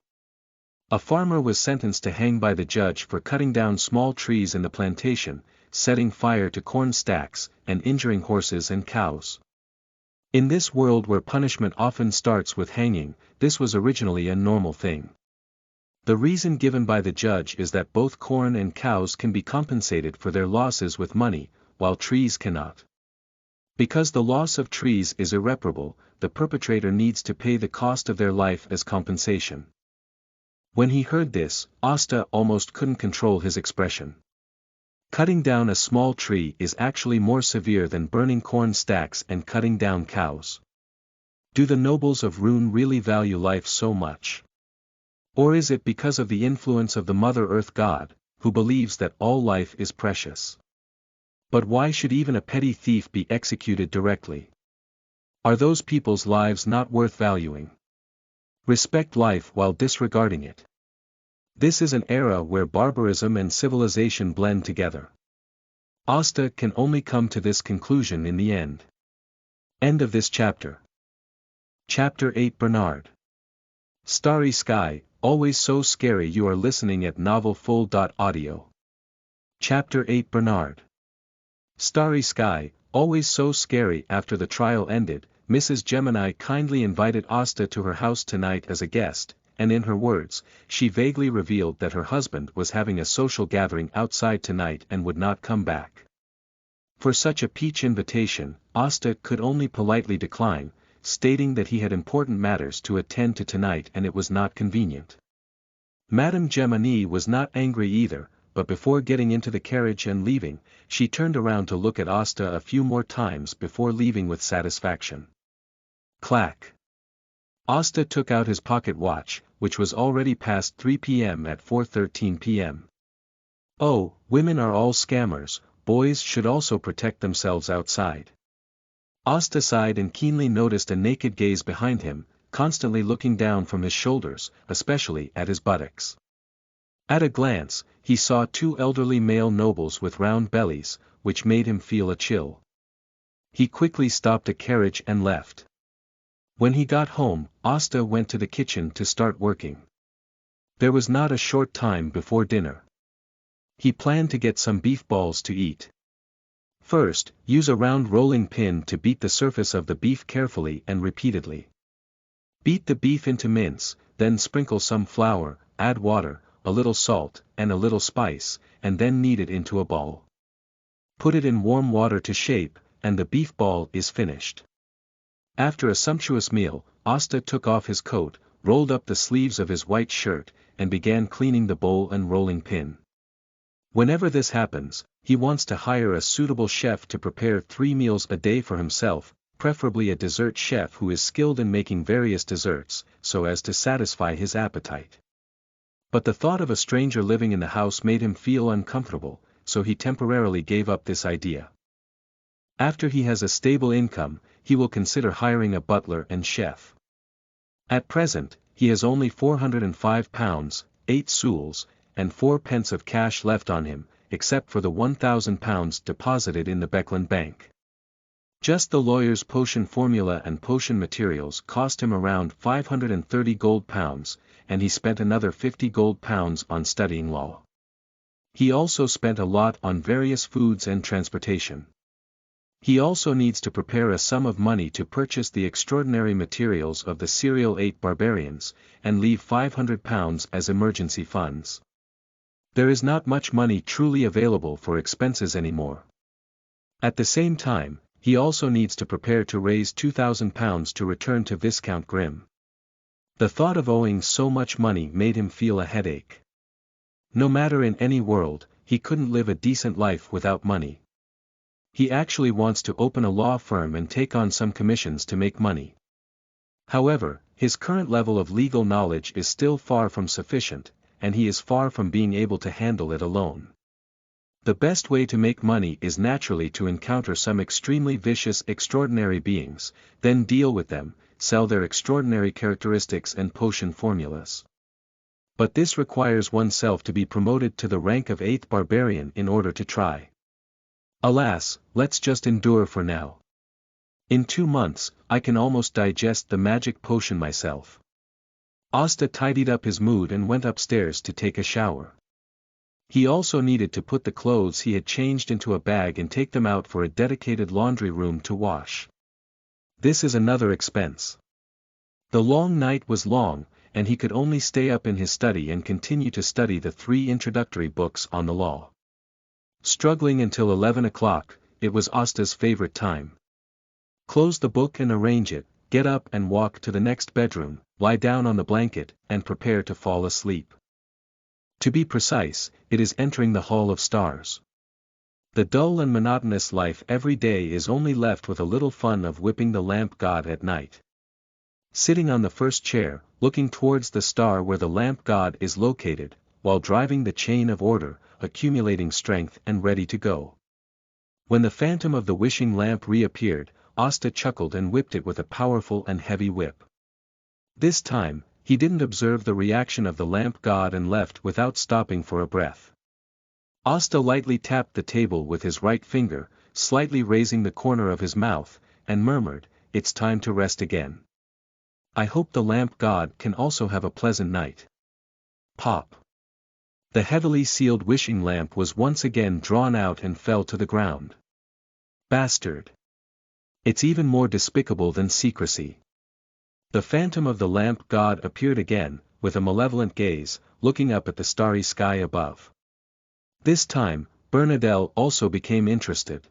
A farmer was sentenced to hang by the judge for cutting down small trees in the plantation, setting fire to corn stacks, and injuring horses and cows. In this world where punishment often starts with hanging, this was originally a normal thing. The reason given by the judge is that both corn and cows can be compensated for their losses with money, while trees cannot. Because the loss of trees is irreparable, the perpetrator needs to pay the cost of their life as compensation. When he heard this, Hasta almost couldn't control his expression. Cutting down a small tree is actually more severe than burning corn stacks and cutting down cows. Do the nobles of Rune really value life so much? Or is it because of the influence of the Mother Earth God, who believes that all life is precious? But why should even a petty thief be executed directly? Are those people's lives not worth valuing? Respect life while disregarding it. This is an era where barbarism and civilization blend together. Hasta can only come to this conclusion in the end. End of this chapter. Chapter 8 Bernard. Starry Sky, always so scary. You are listening at novelfull.audio. Chapter 8 Bernard. Starry Sky, always so scary. After the trial ended, Mrs. Gemini kindly invited Hasta to her house tonight as a guest, and in her words, she vaguely revealed that her husband was having a social gathering outside tonight and would not come back. For such a peach invitation, Hasta could only politely decline, stating that he had important matters to attend to tonight and it was not convenient. Madame Gemini was not angry either, but before getting into the carriage and leaving, she turned around to look at Asta a few more times before leaving with satisfaction. Clack. Asta took out his pocket watch, which was already past 3 p.m. at 4:13 p.m. Oh, women are all scammers, boys should also protect themselves outside. Asta sighed and keenly noticed a naked gaze behind him, constantly looking down from his shoulders, especially at his buttocks. At a glance, he saw two elderly male nobles with round bellies, which made him feel a chill. He quickly stopped a carriage and left. When he got home, Asta went to the kitchen to start working. There was not a short time before dinner. He planned to get some beef balls to eat. First, use a round rolling pin to beat the surface of the beef carefully and repeatedly. Beat the beef into mince, then sprinkle some flour, add water, a little salt, and a little spice, and then knead it into a ball. Put it in warm water to shape, and the beef ball is finished. After a sumptuous meal, Asta took off his coat, rolled up the sleeves of his white shirt, and began cleaning the bowl and rolling pin. Whenever this happens, he wants to hire a suitable chef to prepare 3 meals a day for himself, preferably a dessert chef who is skilled in making various desserts, so as to satisfy his appetite. But the thought of a stranger living in the house made him feel uncomfortable, so he temporarily gave up this idea. After he has a stable income, he will consider hiring a butler and chef. At present, he has only £405, 8 souls, and 4 pence of cash left on him, except for the £1,000 deposited in the Beckland Bank. Just the lawyer's potion formula and potion materials cost him around 530 gold pounds, and he spent another 50 gold pounds on studying law. He also spent a lot on various foods and transportation. He also needs to prepare a sum of money to purchase the extraordinary materials of the serial 8 barbarians, and leave £500 as emergency funds. There is not much money truly available for expenses anymore. At the same time, he also needs to prepare to raise £2,000 to return to Viscount Grimm. The thought of owing so much money made him feel a headache. No matter in any world, he couldn't live a decent life without money. He actually wants to open a law firm and take on some commissions to make money. However, his current level of legal knowledge is still far from sufficient, and he is far from being able to handle it alone. The best way to make money is naturally to encounter some extremely vicious extraordinary beings, then deal with them, sell their extraordinary characteristics and potion formulas. But this requires oneself to be promoted to the rank of 8th barbarian in order to try. Alas, let's just endure for now. In 2 months, I can almost digest the magic potion myself. Asta tidied up his mood and went upstairs to take a shower. He also needed to put the clothes he had changed into a bag and take them out for a dedicated laundry room to wash. This is another expense. The long night was long, and he could only stay up in his study and continue to study the 3 introductory books on the law. Struggling until 11 o'clock, it was Asta's favorite time. Close the book and arrange it, get up and walk to the next bedroom, lie down on the blanket, and prepare to fall asleep. To be precise, it is entering the Hall of Stars. The dull and monotonous life every day is only left with a little fun of whipping the lamp god at night. Sitting on the first chair, looking towards the star where the lamp god is located, while driving the chain of order, accumulating strength and ready to go. When the phantom of the wishing lamp reappeared, Asta chuckled and whipped it with a powerful and heavy whip. This time, he didn't observe the reaction of the lamp god and left without stopping for a breath. Asta lightly tapped the table with his right finger, slightly raising the corner of his mouth, and murmured, "It's time to rest again. I hope the lamp god can also have a pleasant night." Pop. The heavily sealed wishing lamp was once again drawn out and fell to the ground. Bastard. It's even more despicable than secrecy. The phantom of the lamp god appeared again, with a malevolent gaze, looking up at the starry sky above. This time, Bernadelle also became interested.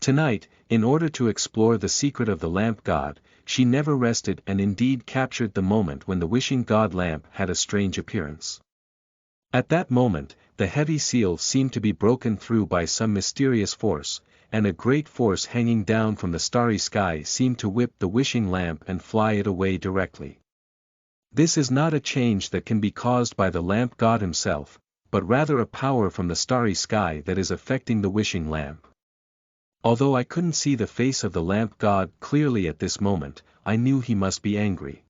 Tonight, in order to explore the secret of the lamp god, she never rested and indeed captured the moment when the wishing god lamp had a strange appearance. At that moment, the heavy seal seemed to be broken through by some mysterious force, and a great force hanging down from the starry sky seemed to whip the wishing lamp and fly it away directly. This is not a change that can be caused by the lamp god himself, but rather a power from the starry sky that is affecting the wishing lamp. Although I couldn't see the face of the lamp god clearly at this moment, I knew he must be angry.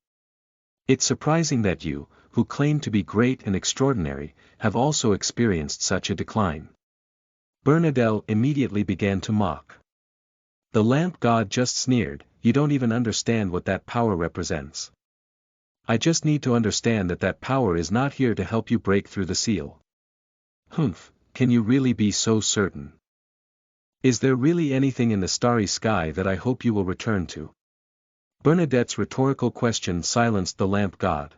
It's surprising that you, who claim to be great and extraordinary, have also experienced such a decline. Bernadette immediately began to mock. The lamp god just sneered, you don't even understand what that power represents. I just need to understand that that power is not here to help you break through the seal. Humph, can you really be so certain? Is there really anything in the starry sky that I hope you will return to? Bernadette's rhetorical question silenced the lamp god.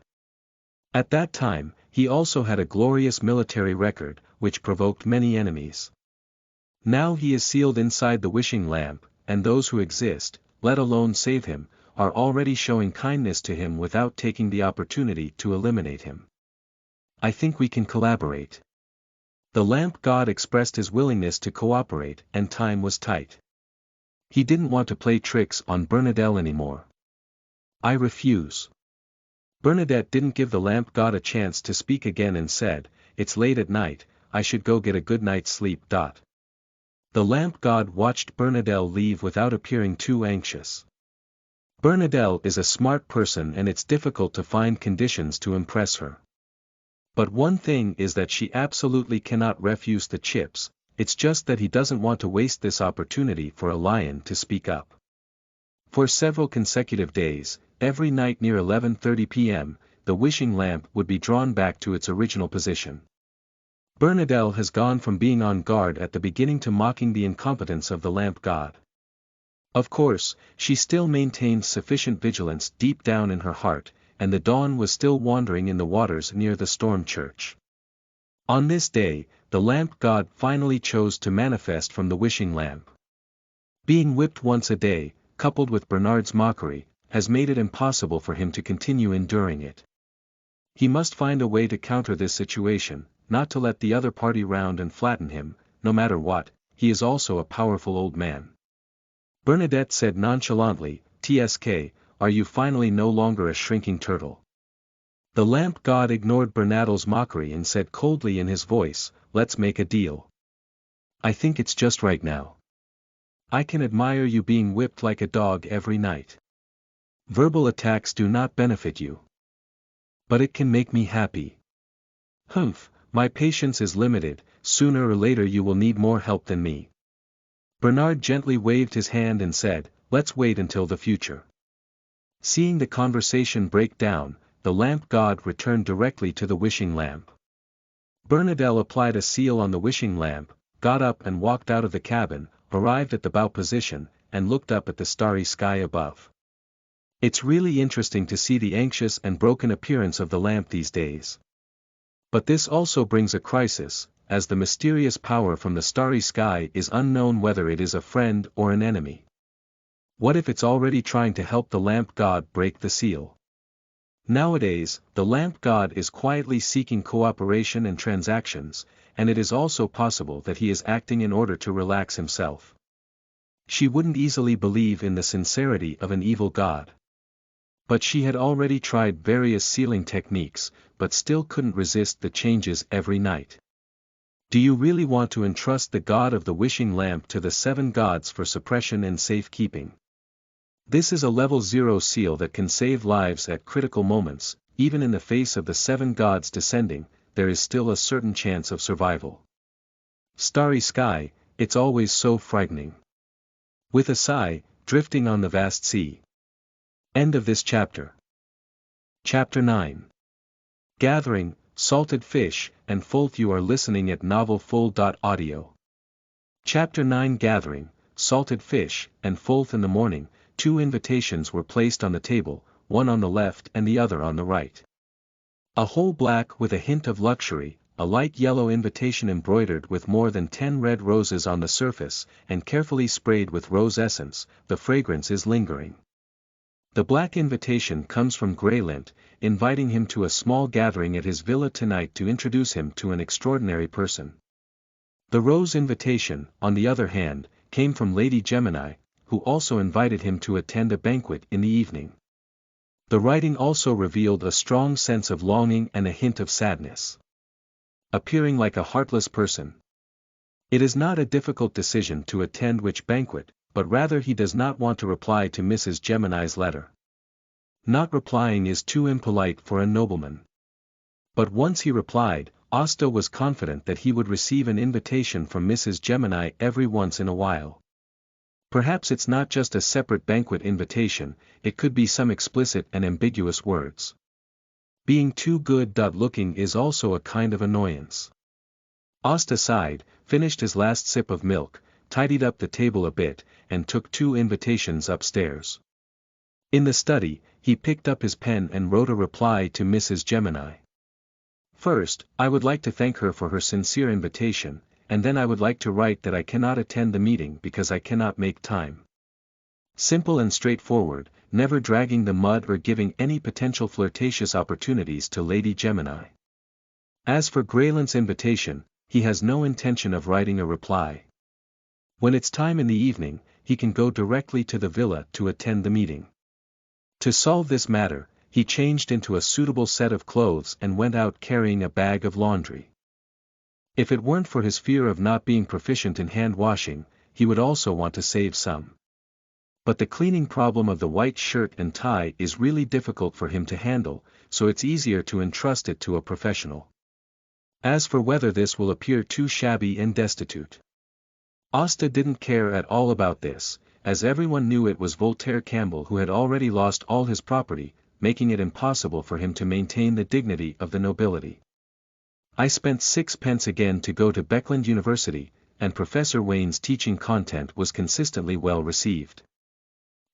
At that time, he also had a glorious military record, which provoked many enemies. Now he is sealed inside the wishing lamp, and those who exist, let alone save him, are already showing kindness to him without taking the opportunity to eliminate him. I think we can collaborate. The lamp god expressed his willingness to cooperate, and time was tight. He didn't want to play tricks on Bernadette anymore. I refuse. Bernadette didn't give the lamp god a chance to speak again and said, it's late at night, I should go get a good night's sleep. The lamp god watched Bernadette leave without appearing too anxious. Bernadette is a smart person and it's difficult to find conditions to impress her. But one thing is that she absolutely cannot refuse the chips, it's just that he doesn't want to waste this opportunity for a lion to speak up. For several consecutive days, every night near 11:30 p.m., the wishing lamp would be drawn back to its original position. Bernadette has gone from being on guard at the beginning to mocking the incompetence of the lamp god. Of course, she still maintains sufficient vigilance deep down in her heart, and the dawn was still wandering in the waters near the storm church. On this day, the lamp god finally chose to manifest from the wishing lamp. Being whipped once a day, coupled with Bernard's mockery, has made it impossible for him to continue enduring it. He must find a way to counter this situation, not to let the other party round and flatten him, no matter what, he is also a powerful old man. Bernadette said nonchalantly, "Tsk, are you finally no longer a shrinking turtle?" The lamp god ignored Bernadette's mockery and said coldly in his voice, "Let's make a deal. I think it's just right now. I can admire you being whipped like a dog every night. Verbal attacks do not benefit you. But it can make me happy. Humph, my patience is limited, sooner or later you will need more help than me." Bernard gently waved his hand and said, "Let's wait until the future." Seeing the conversation break down, the lamp god returned directly to the wishing lamp. Bernadette applied a seal on the wishing lamp, got up and walked out of the cabin, arrived at the bow position, and looked up at the starry sky above. It's really interesting to see the anxious and broken appearance of the lamp these days. But this also brings a crisis, as the mysterious power from the starry sky is unknown whether it is a friend or an enemy. What if it's already trying to help the lamp god break the seal? Nowadays, the lamp god is quietly seeking cooperation and transactions, and it is also possible that he is acting in order to relax himself. She wouldn't easily believe in the sincerity of an evil god. But she had already tried various sealing techniques, but still couldn't resist the changes every night. Do you really want to entrust the god of the wishing lamp to the 7 gods for suppression and safekeeping? This is a level 0 seal that can save lives at critical moments, even in the face of the 7 gods descending, there is still a certain chance of survival. Starry sky, it's always so frightening. With a sigh, drifting on the vast sea. End of this chapter. Chapter 9. Gathering, Salted Fish, and Folth. You are listening at novelfull.audio. Chapter 9. Gathering, Salted Fish, and Folth. In the morning, 2 invitations were placed on the table, one on the left and the other on the right. A whole black with a hint of luxury, a light yellow invitation embroidered with more than 10 red roses on the surface, and carefully sprayed with rose essence, the fragrance is lingering. The black invitation comes from Greylint, inviting him to a small gathering at his villa tonight to introduce him to an extraordinary person. The rose invitation, on the other hand, came from Lady Gemini, who also invited him to attend a banquet in the evening. The writing also revealed a strong sense of longing and a hint of sadness. Appearing like a heartless person. It is not a difficult decision to attend which banquet, but rather he does not want to reply to Mrs. Gemini's letter. Not replying is too impolite for a nobleman. But once he replied, Hasta was confident that he would receive an invitation from Mrs. Gemini every once in a while. Perhaps it's not just a separate banquet invitation, it could be some explicit and ambiguous words. Being too good-looking is also a kind of annoyance. Hasta sighed, finished his last sip of milk, tidied up the table a bit, and took 2 invitations upstairs. In the study, he picked up his pen and wrote a reply to Mrs. Gemini. First, I would like to thank her for her sincere invitation, and then I would like to write that I cannot attend the meeting because I cannot make time. Simple and straightforward, never dragging the mud or giving any potential flirtatious opportunities to Lady Gemini. As for Greylint's invitation, he has no intention of writing a reply. When it's time in the evening, he can go directly to the villa to attend the meeting. To solve this matter, he changed into a suitable set of clothes and went out carrying a bag of laundry. If it weren't for his fear of not being proficient in hand washing, he would also want to save some. But the cleaning problem of the white shirt and tie is really difficult for him to handle, so it's easier to entrust it to a professional. As for whether this will appear too shabby and destitute. Hasta didn't care at all about this, as everyone knew it was Hasta Campbell who had already lost all his property, making it impossible for him to maintain the dignity of the nobility. I spent 6 pence again to go to Beckland University, and Professor Wayne's teaching content was consistently well received.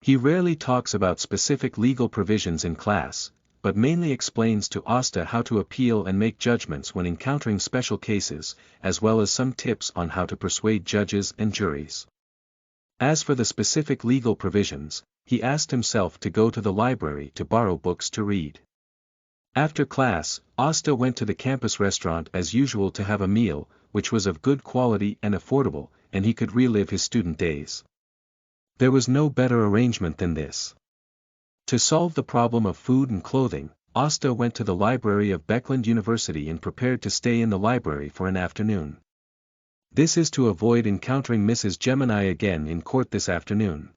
He rarely talks about specific legal provisions in class, but mainly explains to Hasta how to appeal and make judgments when encountering special cases, as well as some tips on how to persuade judges and juries. As for the specific legal provisions, he asked himself to go to the library to borrow books to read. After class, Hasta went to the campus restaurant as usual to have a meal, which was of good quality and affordable, and he could relive his student days. There was no better arrangement than this. To solve the problem of food and clothing, Hasta went to the library of Beckland University and prepared to stay in the library for an afternoon. This is to avoid encountering Mrs. Gemini again in court this afternoon.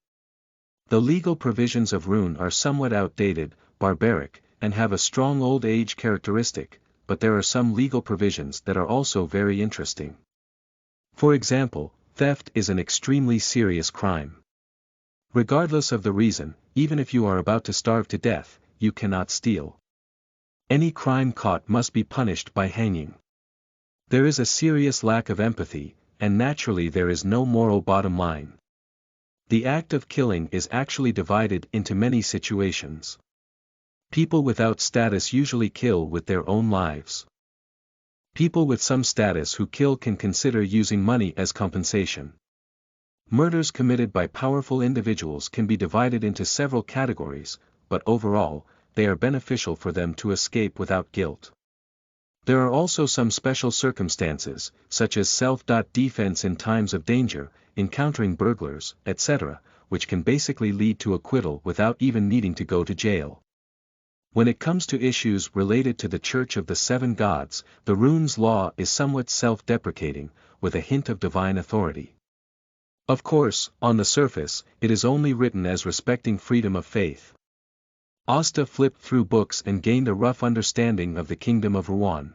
The legal provisions of Rune are somewhat outdated, barbaric, and have a strong old age characteristic, but there are some legal provisions that are also very interesting. For example, theft is an extremely serious crime. Regardless of the reason, even if you are about to starve to death, you cannot steal. Any crime caught must be punished by hanging. There is a serious lack of empathy, and naturally there is no moral bottom line. The act of killing is actually divided into many situations. People without status usually kill with their own lives. People with some status who kill can consider using money as compensation. Murders committed by powerful individuals can be divided into several categories, but overall, they are beneficial for them to escape without guilt. There are also some special circumstances, such as self-defense in times of danger, encountering burglars, etc., which can basically lead to acquittal without even needing to go to jail. When it comes to issues related to the Church of the Seven Gods, the Rune's law is somewhat self-deprecating, with a hint of divine authority. Of course, on the surface, it is only written as respecting freedom of faith. Hasta flipped through books and gained a rough understanding of the Kingdom of Rouen.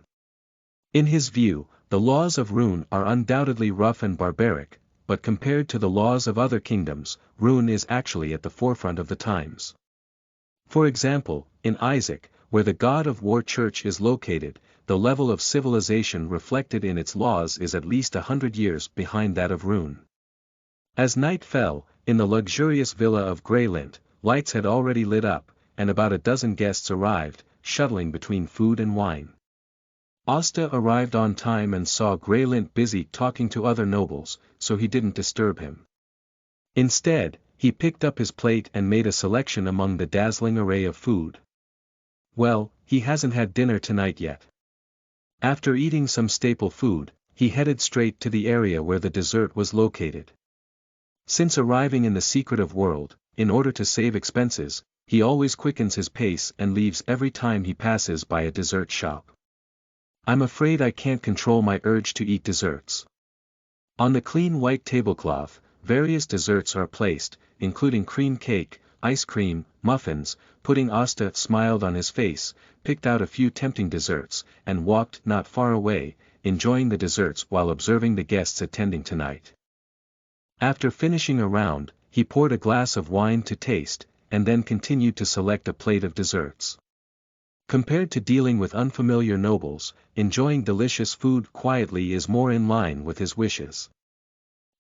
In his view, the laws of Rune are undoubtedly rough and barbaric, but compared to the laws of other kingdoms, Rune is actually at the forefront of the times. For example, in Isaac, where the God of War Church is located, the level of civilization reflected in its laws is at least 100 years behind that of Rune. As night fell, in the luxurious villa of Greylint, lights had already lit up, and about a dozen guests arrived, shuttling between food and wine. Hasta arrived on time and saw Greylint busy talking to other nobles, so he didn't disturb him. Instead, He picked up his plate and made a selection among the dazzling array of food. Well, he hasn't had dinner tonight yet. After eating some staple food, he headed straight to the area where the dessert was located. Since arriving in the secretive world, in order to save expenses, he always quickens his pace and leaves every time he passes by a dessert shop. I'm afraid I can't control my urge to eat desserts. On the clean white tablecloth, various desserts are placed, including cream cake, ice cream, muffins. Pudding. Asta smiled on his face, picked out a few tempting desserts, and walked not far away, enjoying the desserts while observing the guests attending tonight. After finishing a round, he poured a glass of wine to taste, and then continued to select a plate of desserts. Compared to dealing with unfamiliar nobles, enjoying delicious food quietly is more in line with his wishes.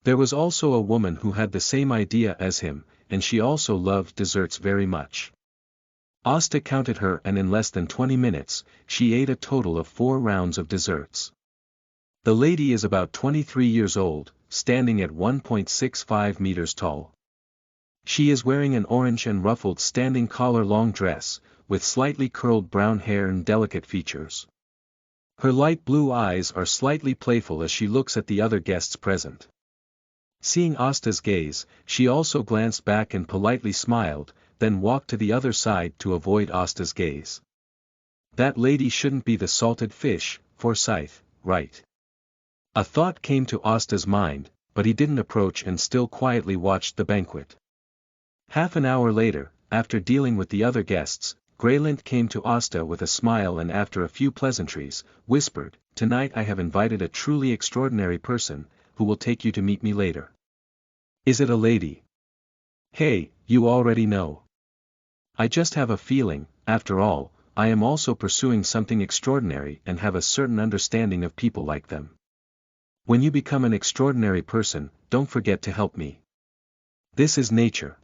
There was also a woman who had the same idea as him, and she also loved desserts very much. Asta counted her, and in less than 20 minutes, she ate a total of 4 rounds of desserts. The lady is about 23 years old, standing at 1.65 meters tall. She is wearing an orange and ruffled standing collar long dress, with slightly curled brown hair and delicate features. Her light blue eyes are slightly playful as she looks at the other guests present. Seeing Asta's gaze, she also glanced back and politely smiled, then walked to the other side to avoid Asta's gaze. That lady shouldn't be the salted fish, Forsyth, right? A thought came to Asta's mind, but he didn't approach and still quietly watched the banquet. Half an hour later, after dealing with the other guests, Graylint came to Asta with a smile and after a few pleasantries, whispered, "Tonight I have invited a truly extraordinary person, who will take you to meet me later." "Is it a lady?" "Hey, you already know. I just have a feeling, after all, I am also pursuing something extraordinary and have a certain understanding of people like them. When you become an extraordinary person, don't forget to help me. This is nature."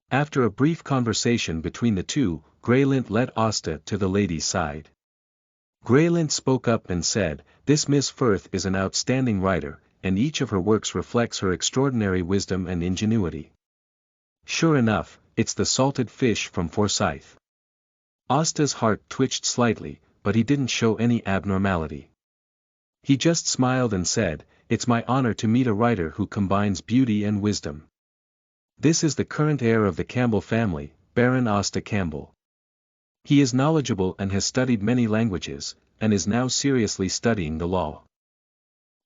After a brief conversation between the two, Graylint led Asta to the lady's side. Graylint spoke up and said, "This Miss Firth is an outstanding writer, and each of her works reflects her extraordinary wisdom and ingenuity." Sure enough, it's the salted fish from Forsyth. Asta's heart twitched slightly, but he didn't show any abnormality. He just smiled and said, "It's my honor to meet a writer who combines beauty and wisdom. This is the current heir of the Campbell family, Baron Hasta Campbell. He is knowledgeable and has studied many languages, and is now seriously studying the law."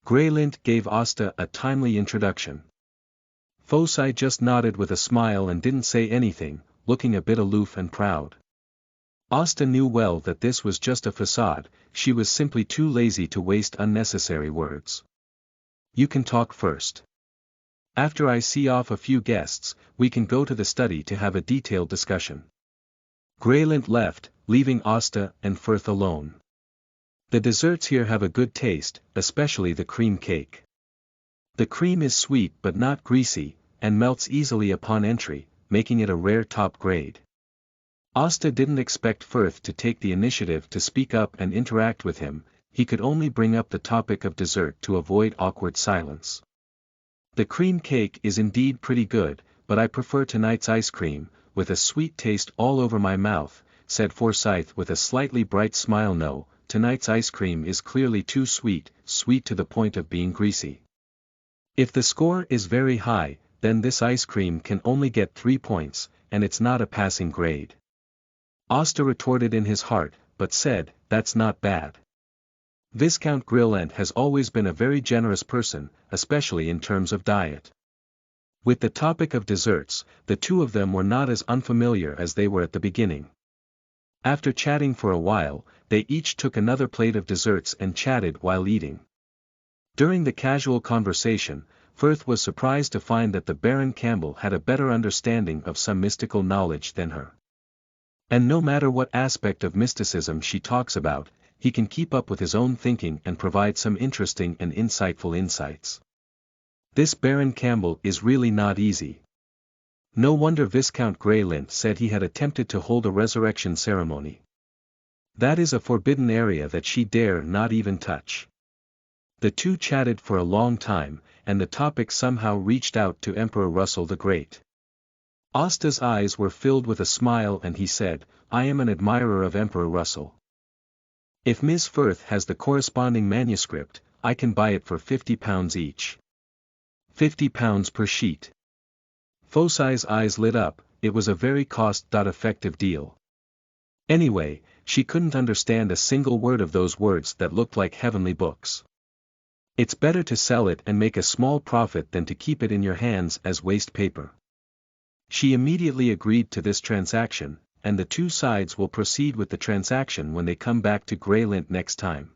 Graylint gave Asta a timely introduction. Forsyth just nodded with a smile and didn't say anything, looking a bit aloof and proud. Asta knew well that this was just a facade, she was simply too lazy to waste unnecessary words. "You can talk first. After I see off a few guests, we can go to the study to have a detailed discussion." Graylint left, leaving Asta and Firth alone. The desserts here have a good taste, especially the cream cake. The cream is sweet but not greasy, and melts easily upon entry, making it a rare top grade. Asta didn't expect Firth to take the initiative to speak up and interact with him, he could only bring up the topic of dessert to avoid awkward silence. "The cream cake is indeed pretty good, but I prefer tonight's ice cream, with a sweet taste all over my mouth," said Forsyth with a slightly bright smile. "No, tonight's ice cream is clearly too sweet, sweet to the point of being greasy. If the score is very high, then this ice cream can only get 3 points, and it's not a passing grade." Asta retorted in his heart, but said, "That's not bad. Viscount Graylint has always been a very generous person, especially in terms of diet." With the topic of desserts, the two of them were not as unfamiliar as they were at the beginning. After chatting for a while, they each took another plate of desserts and chatted while eating. During the casual conversation, Firth was surprised to find that the Baron Campbell had a better understanding of some mystical knowledge than her. And no matter what aspect of mysticism she talks about, he can keep up with his own thinking and provide some interesting and insightful insights. This Baron Campbell is really not easy. No wonder Viscount Graylint said he had attempted to hold a resurrection ceremony. That is a forbidden area that she dare not even touch. The two chatted for a long time, and the topic somehow reached out to Emperor Russell the Great. Asta's eyes were filled with a smile and he said, I am an admirer of Emperor Russell. If Ms. Folth has the corresponding manuscript, I can buy it for £50 each. £50 per sheet. Fossey's eyes lit up, it was a very cost-effective deal. Anyway, she couldn't understand a single word of those words that looked like heavenly books. It's better to sell it and make a small profit than to keep it in your hands as waste paper. She immediately agreed to this transaction, and the two sides will proceed with the transaction when they come back to Greylint next time.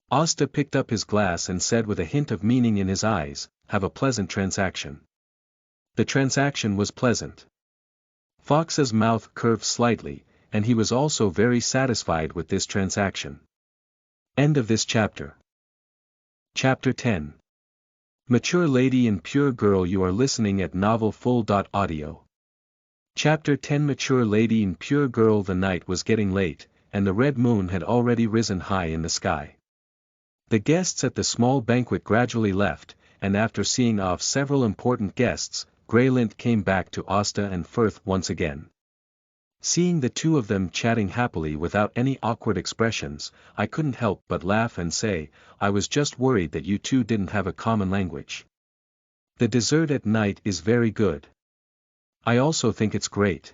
Asta picked up his glass and said with a hint of meaning in his eyes, have a pleasant transaction. The transaction was pleasant. Fox's mouth curved slightly, and he was also very satisfied with this transaction. End of this chapter. Chapter 10. Mature Lady and Pure Girl. You are listening at novelfull.audio. Chapter 10. Mature Lady and Pure Girl. The night was getting late, and the red moon had already risen high in the sky. The guests at the small banquet gradually left, and after seeing off several important guests, Greylint came back to Asta and Folth once again. Seeing the two of them chatting happily without any awkward expressions, I couldn't help but laugh and say, I was just worried that you two didn't have a common language. The dessert at night is very good. I also think it's great.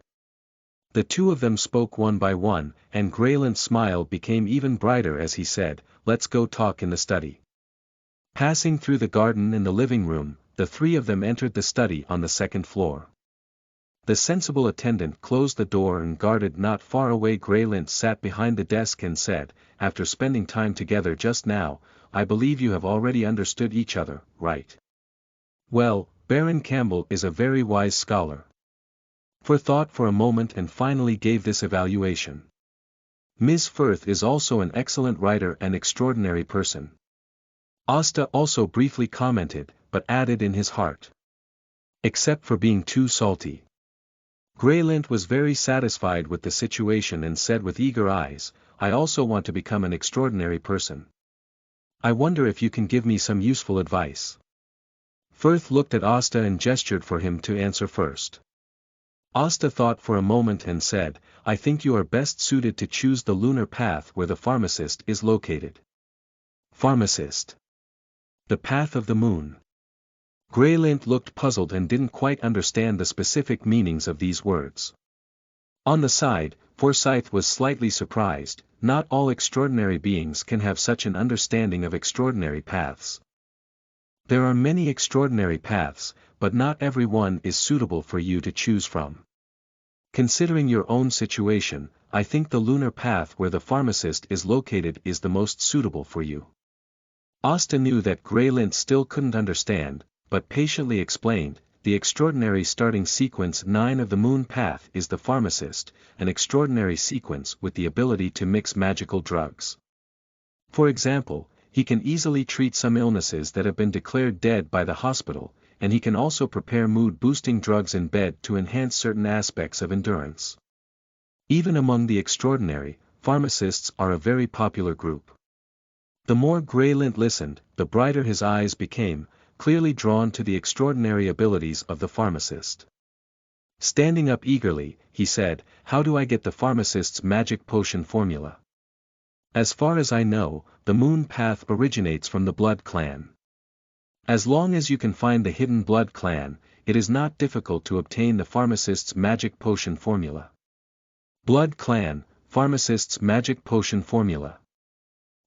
The two of them spoke one by one, and Greylint's smile became even brighter as he said, let's go talk in the study. Passing through the garden and the living room, the three of them entered the study on the second floor. The sensible attendant closed the door and guarded not far away. Greylint sat behind the desk and said, after spending time together just now, I believe you have already understood each other, right? Well, Baron Campbell is a very wise scholar. Folth thought for a moment and finally gave this evaluation. Ms. Folth is also an excellent writer and extraordinary person. Asta also briefly commented, but added in his heart. Except for being too salty. Greylint was very satisfied with the situation and said with eager eyes, I also want to become an extraordinary person. I wonder if you can give me some useful advice. Folth looked at Asta and gestured for him to answer first. Asta thought for a moment and said, I think you are best suited to choose the lunar path where the pharmacist is located. Pharmacist. The path of the moon. Greylint looked puzzled and didn't quite understand the specific meanings of these words. On the side, Forsyth was slightly surprised, not all extraordinary beings can have such an understanding of extraordinary paths. There are many extraordinary paths, but not every one is suitable for you to choose from. Considering your own situation, I think the lunar path where the pharmacist is located is the most suitable for you. Asta knew that Greylint still couldn't understand, but patiently explained, the extraordinary starting sequence 9 of the moon path is the pharmacist, an extraordinary sequence with the ability to mix magical drugs. For example, he can easily treat some illnesses that have been declared dead by the hospital, and he can also prepare mood-boosting drugs in bed to enhance certain aspects of endurance. Even among the extraordinary, pharmacists are a very popular group. The more Greylint listened, the brighter his eyes became, clearly drawn to the extraordinary abilities of the pharmacist. Standing up eagerly, he said, how do I get the pharmacist's magic potion formula? As far as I know, the moon path originates from the blood clan. As long as you can find the hidden blood clan, it is not difficult to obtain the pharmacist's magic potion formula. Blood clan, pharmacist's magic potion formula.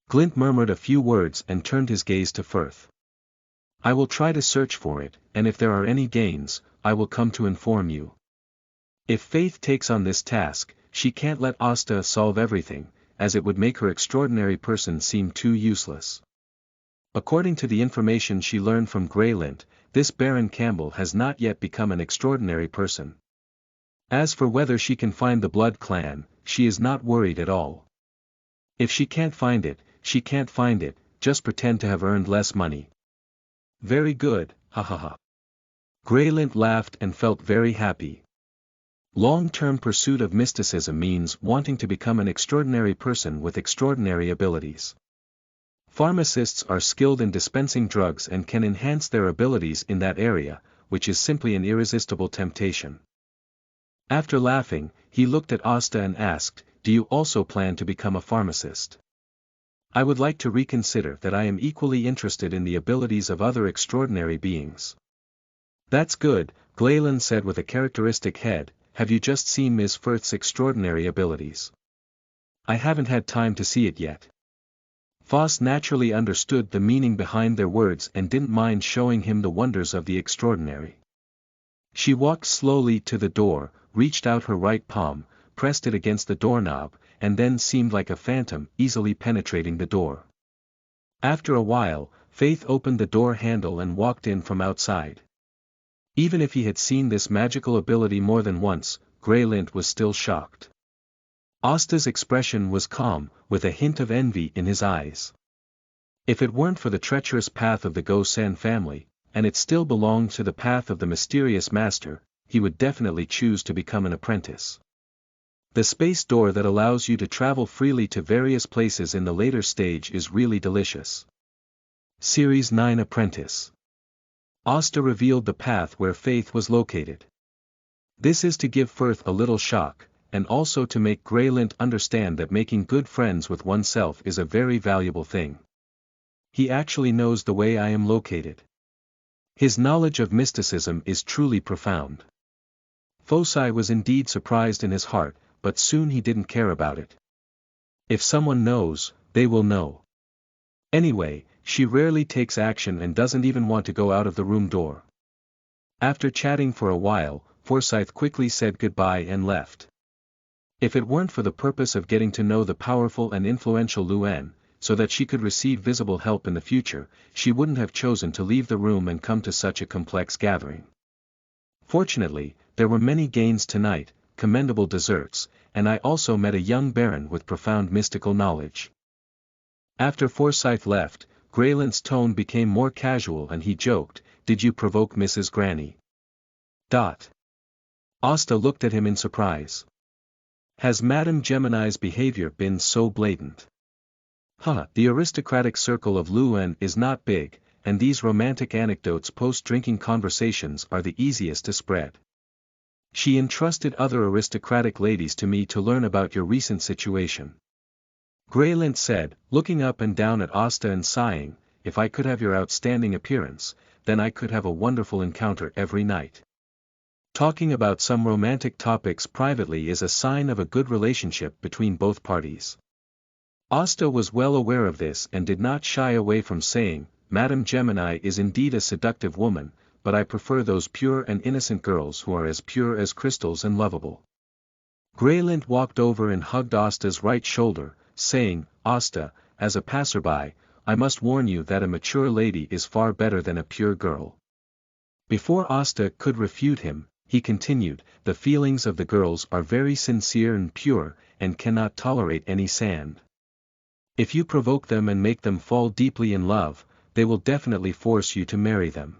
Glint murmured a few words and turned his gaze to Folth. I will try to search for it, and if there are any gains, I will come to inform you. If Faith takes on this task, she can't let Asta solve everything, as it would make her extraordinary person seem too useless. According to the information she learned from Greylint, this Baron Campbell has not yet become an extraordinary person. As for whether she can find the blood clan, she is not worried at all. If she can't find it, she can't find it, just pretend to have earned less money. Very good, ha ha ha. Greylint laughed and felt very happy. Long-term pursuit of mysticism means wanting to become an extraordinary person with extraordinary abilities. Pharmacists are skilled in dispensing drugs and can enhance their abilities in that area, which is simply an irresistible temptation. After laughing, he looked at Asta and asked, "Do you also plan to become a pharmacist?" "I would like to reconsider that. I am equally interested in the abilities of other extraordinary beings." "That's good," Glayland said with a characteristic head. "Have you just seen Ms. Folth's extraordinary abilities?" "I haven't had time to see it yet." Foss naturally understood the meaning behind their words and didn't mind showing him the wonders of the extraordinary. She walked slowly to the door, reached out her right palm, pressed it against the doorknob, and then seemed like a phantom easily penetrating the door. After a while, Faith opened the door handle and walked in from outside. Even if he had seen this magical ability more than once, Graylint was still shocked. Asta's expression was calm, with a hint of envy in his eyes. If it weren't for the treacherous path of the Go-San family, and it still belonged to the path of the mysterious master, he would definitely choose to become an apprentice. The space door that allows you to travel freely to various places in the later stage is really delicious. Series 9 Apprentice. Asta revealed the path where Faith was located. This is to give Folth a little shock, and also to make Graylint understand that making good friends with oneself is a very valuable thing. He actually knows the way I am located. His knowledge of mysticism is truly profound. Foci was indeed surprised in his heart, but soon he didn't care about it. If someone knows, they will know. Anyway, she rarely takes action and doesn't even want to go out of the room door. After chatting for a while, Forsyth quickly said goodbye and left. If it weren't for the purpose of getting to know the powerful and influential Luan, so that she could receive visible help in the future, she wouldn't have chosen to leave the room and come to such a complex gathering. Fortunately, there were many gains tonight, commendable desserts, and I also met a young baron with profound mystical knowledge. After Forsyth left, Graylint's tone became more casual and he joked, "Did you provoke Mrs. Granny?" Asta looked at him in surprise. "Has Madame Gemini's behavior been so blatant?" The aristocratic circle of Luan is not big, and these romantic anecdotes post-drinking conversations are the easiest to spread. She entrusted other aristocratic ladies to me to learn about your recent situation. Graylint said, looking up and down at Asta and sighing, "If I could have your outstanding appearance, then I could have a wonderful encounter every night." Talking about some romantic topics privately is a sign of a good relationship between both parties. Asta was well aware of this and did not shy away from saying, "Madame Gemini is indeed a seductive woman, but I prefer those pure and innocent girls who are as pure as crystals and lovable." Graylint walked over and hugged Asta's right shoulder, saying, "Asta, as a passerby, I must warn you that a mature lady is far better than a pure girl." Before Asta could refute him, he continued, "The feelings of the girls are very sincere and pure, and cannot tolerate any sand. If you provoke them and make them fall deeply in love, they will definitely force you to marry them.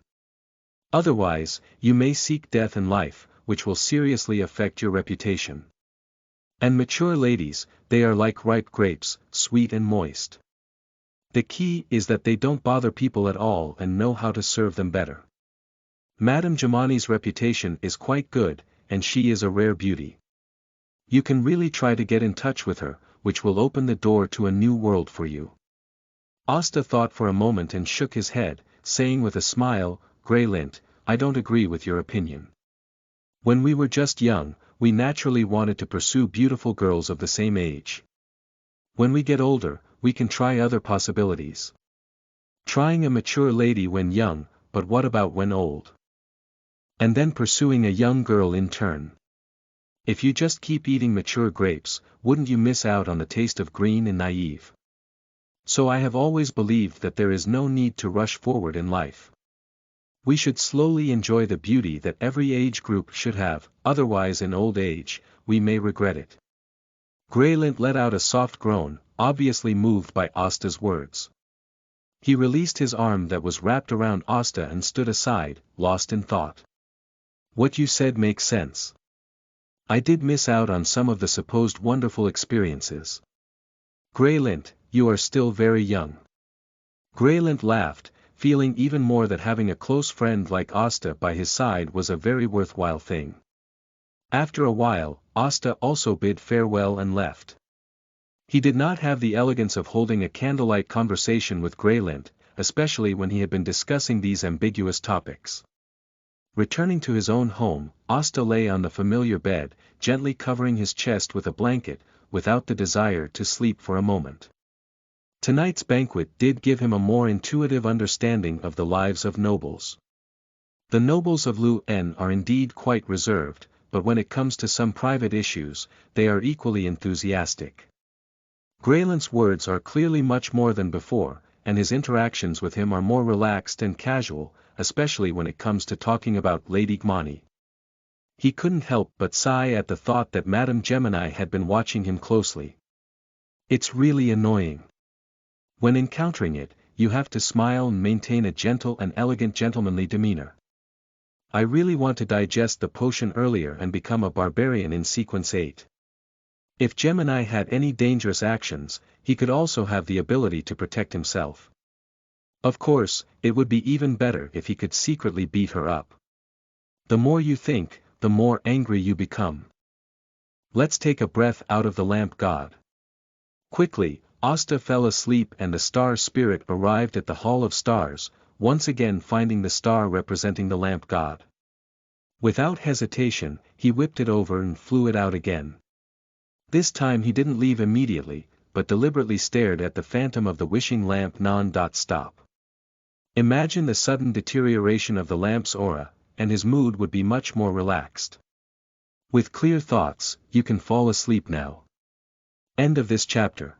Otherwise, you may seek death in life, which will seriously affect your reputation. And mature ladies, they are like ripe grapes, sweet and moist. The key is that they don't bother people at all and know how to serve them better. Madame Gemini's reputation is quite good, and she is a rare beauty. You can really try to get in touch with her, which will open the door to a new world for you." Asta thought for a moment and shook his head, saying with a smile, "Graylint, I don't agree with your opinion. When we were just young, we naturally wanted to pursue beautiful girls of the same age. When we get older, we can try other possibilities. Trying a mature lady when young, but what about when old? And then pursuing a young girl in turn. If you just keep eating mature grapes, wouldn't you miss out on the taste of green and naive? So I have always believed that there is no need to rush forward in life. We should slowly enjoy the beauty that every age group should have, otherwise in old age, we may regret it." Graylint let out a soft groan, obviously moved by Asta's words. He released his arm that was wrapped around Asta and stood aside, lost in thought. "What you said makes sense. I did miss out on some of the supposed wonderful experiences. Graylint, you are still very young." Graylint laughed, feeling even more that having a close friend like Asta by his side was a very worthwhile thing. After a while, Hasta also bid farewell and left. He did not have the elegance of holding a candlelight conversation with Graylint, especially when he had been discussing these ambiguous topics. Returning to his own home, Hasta lay on the familiar bed, gently covering his chest with a blanket, without the desire to sleep for a moment. Tonight's banquet did give him a more intuitive understanding of the lives of nobles. The nobles of Luen are indeed quite reserved, but when it comes to some private issues, they are equally enthusiastic. Graylint's words are clearly much more than before, and his interactions with him are more relaxed and casual, especially when it comes to talking about Lady Gmani. He couldn't help but sigh at the thought that Madame Gemini had been watching him closely. It's really annoying. When encountering it, you have to smile and maintain a gentle and elegant gentlemanly demeanor. I really want to digest the potion earlier and become a barbarian in sequence 8. If Gemini had any dangerous actions, he could also have the ability to protect himself. Of course, it would be even better if he could secretly beat her up. The more you think, the more angry you become. Let's take a breath out of the lamp god. Quickly, Hasta fell asleep and the star spirit arrived at the Hall of Stars, once again finding the star representing the lamp god. Without hesitation, he whipped it over and flew it out again. This time he didn't leave immediately, but deliberately stared at the phantom of the wishing lamp non-stop. Imagine the sudden deterioration of the lamp's aura, and his mood would be much more relaxed. With clear thoughts, you can fall asleep now. End of this chapter.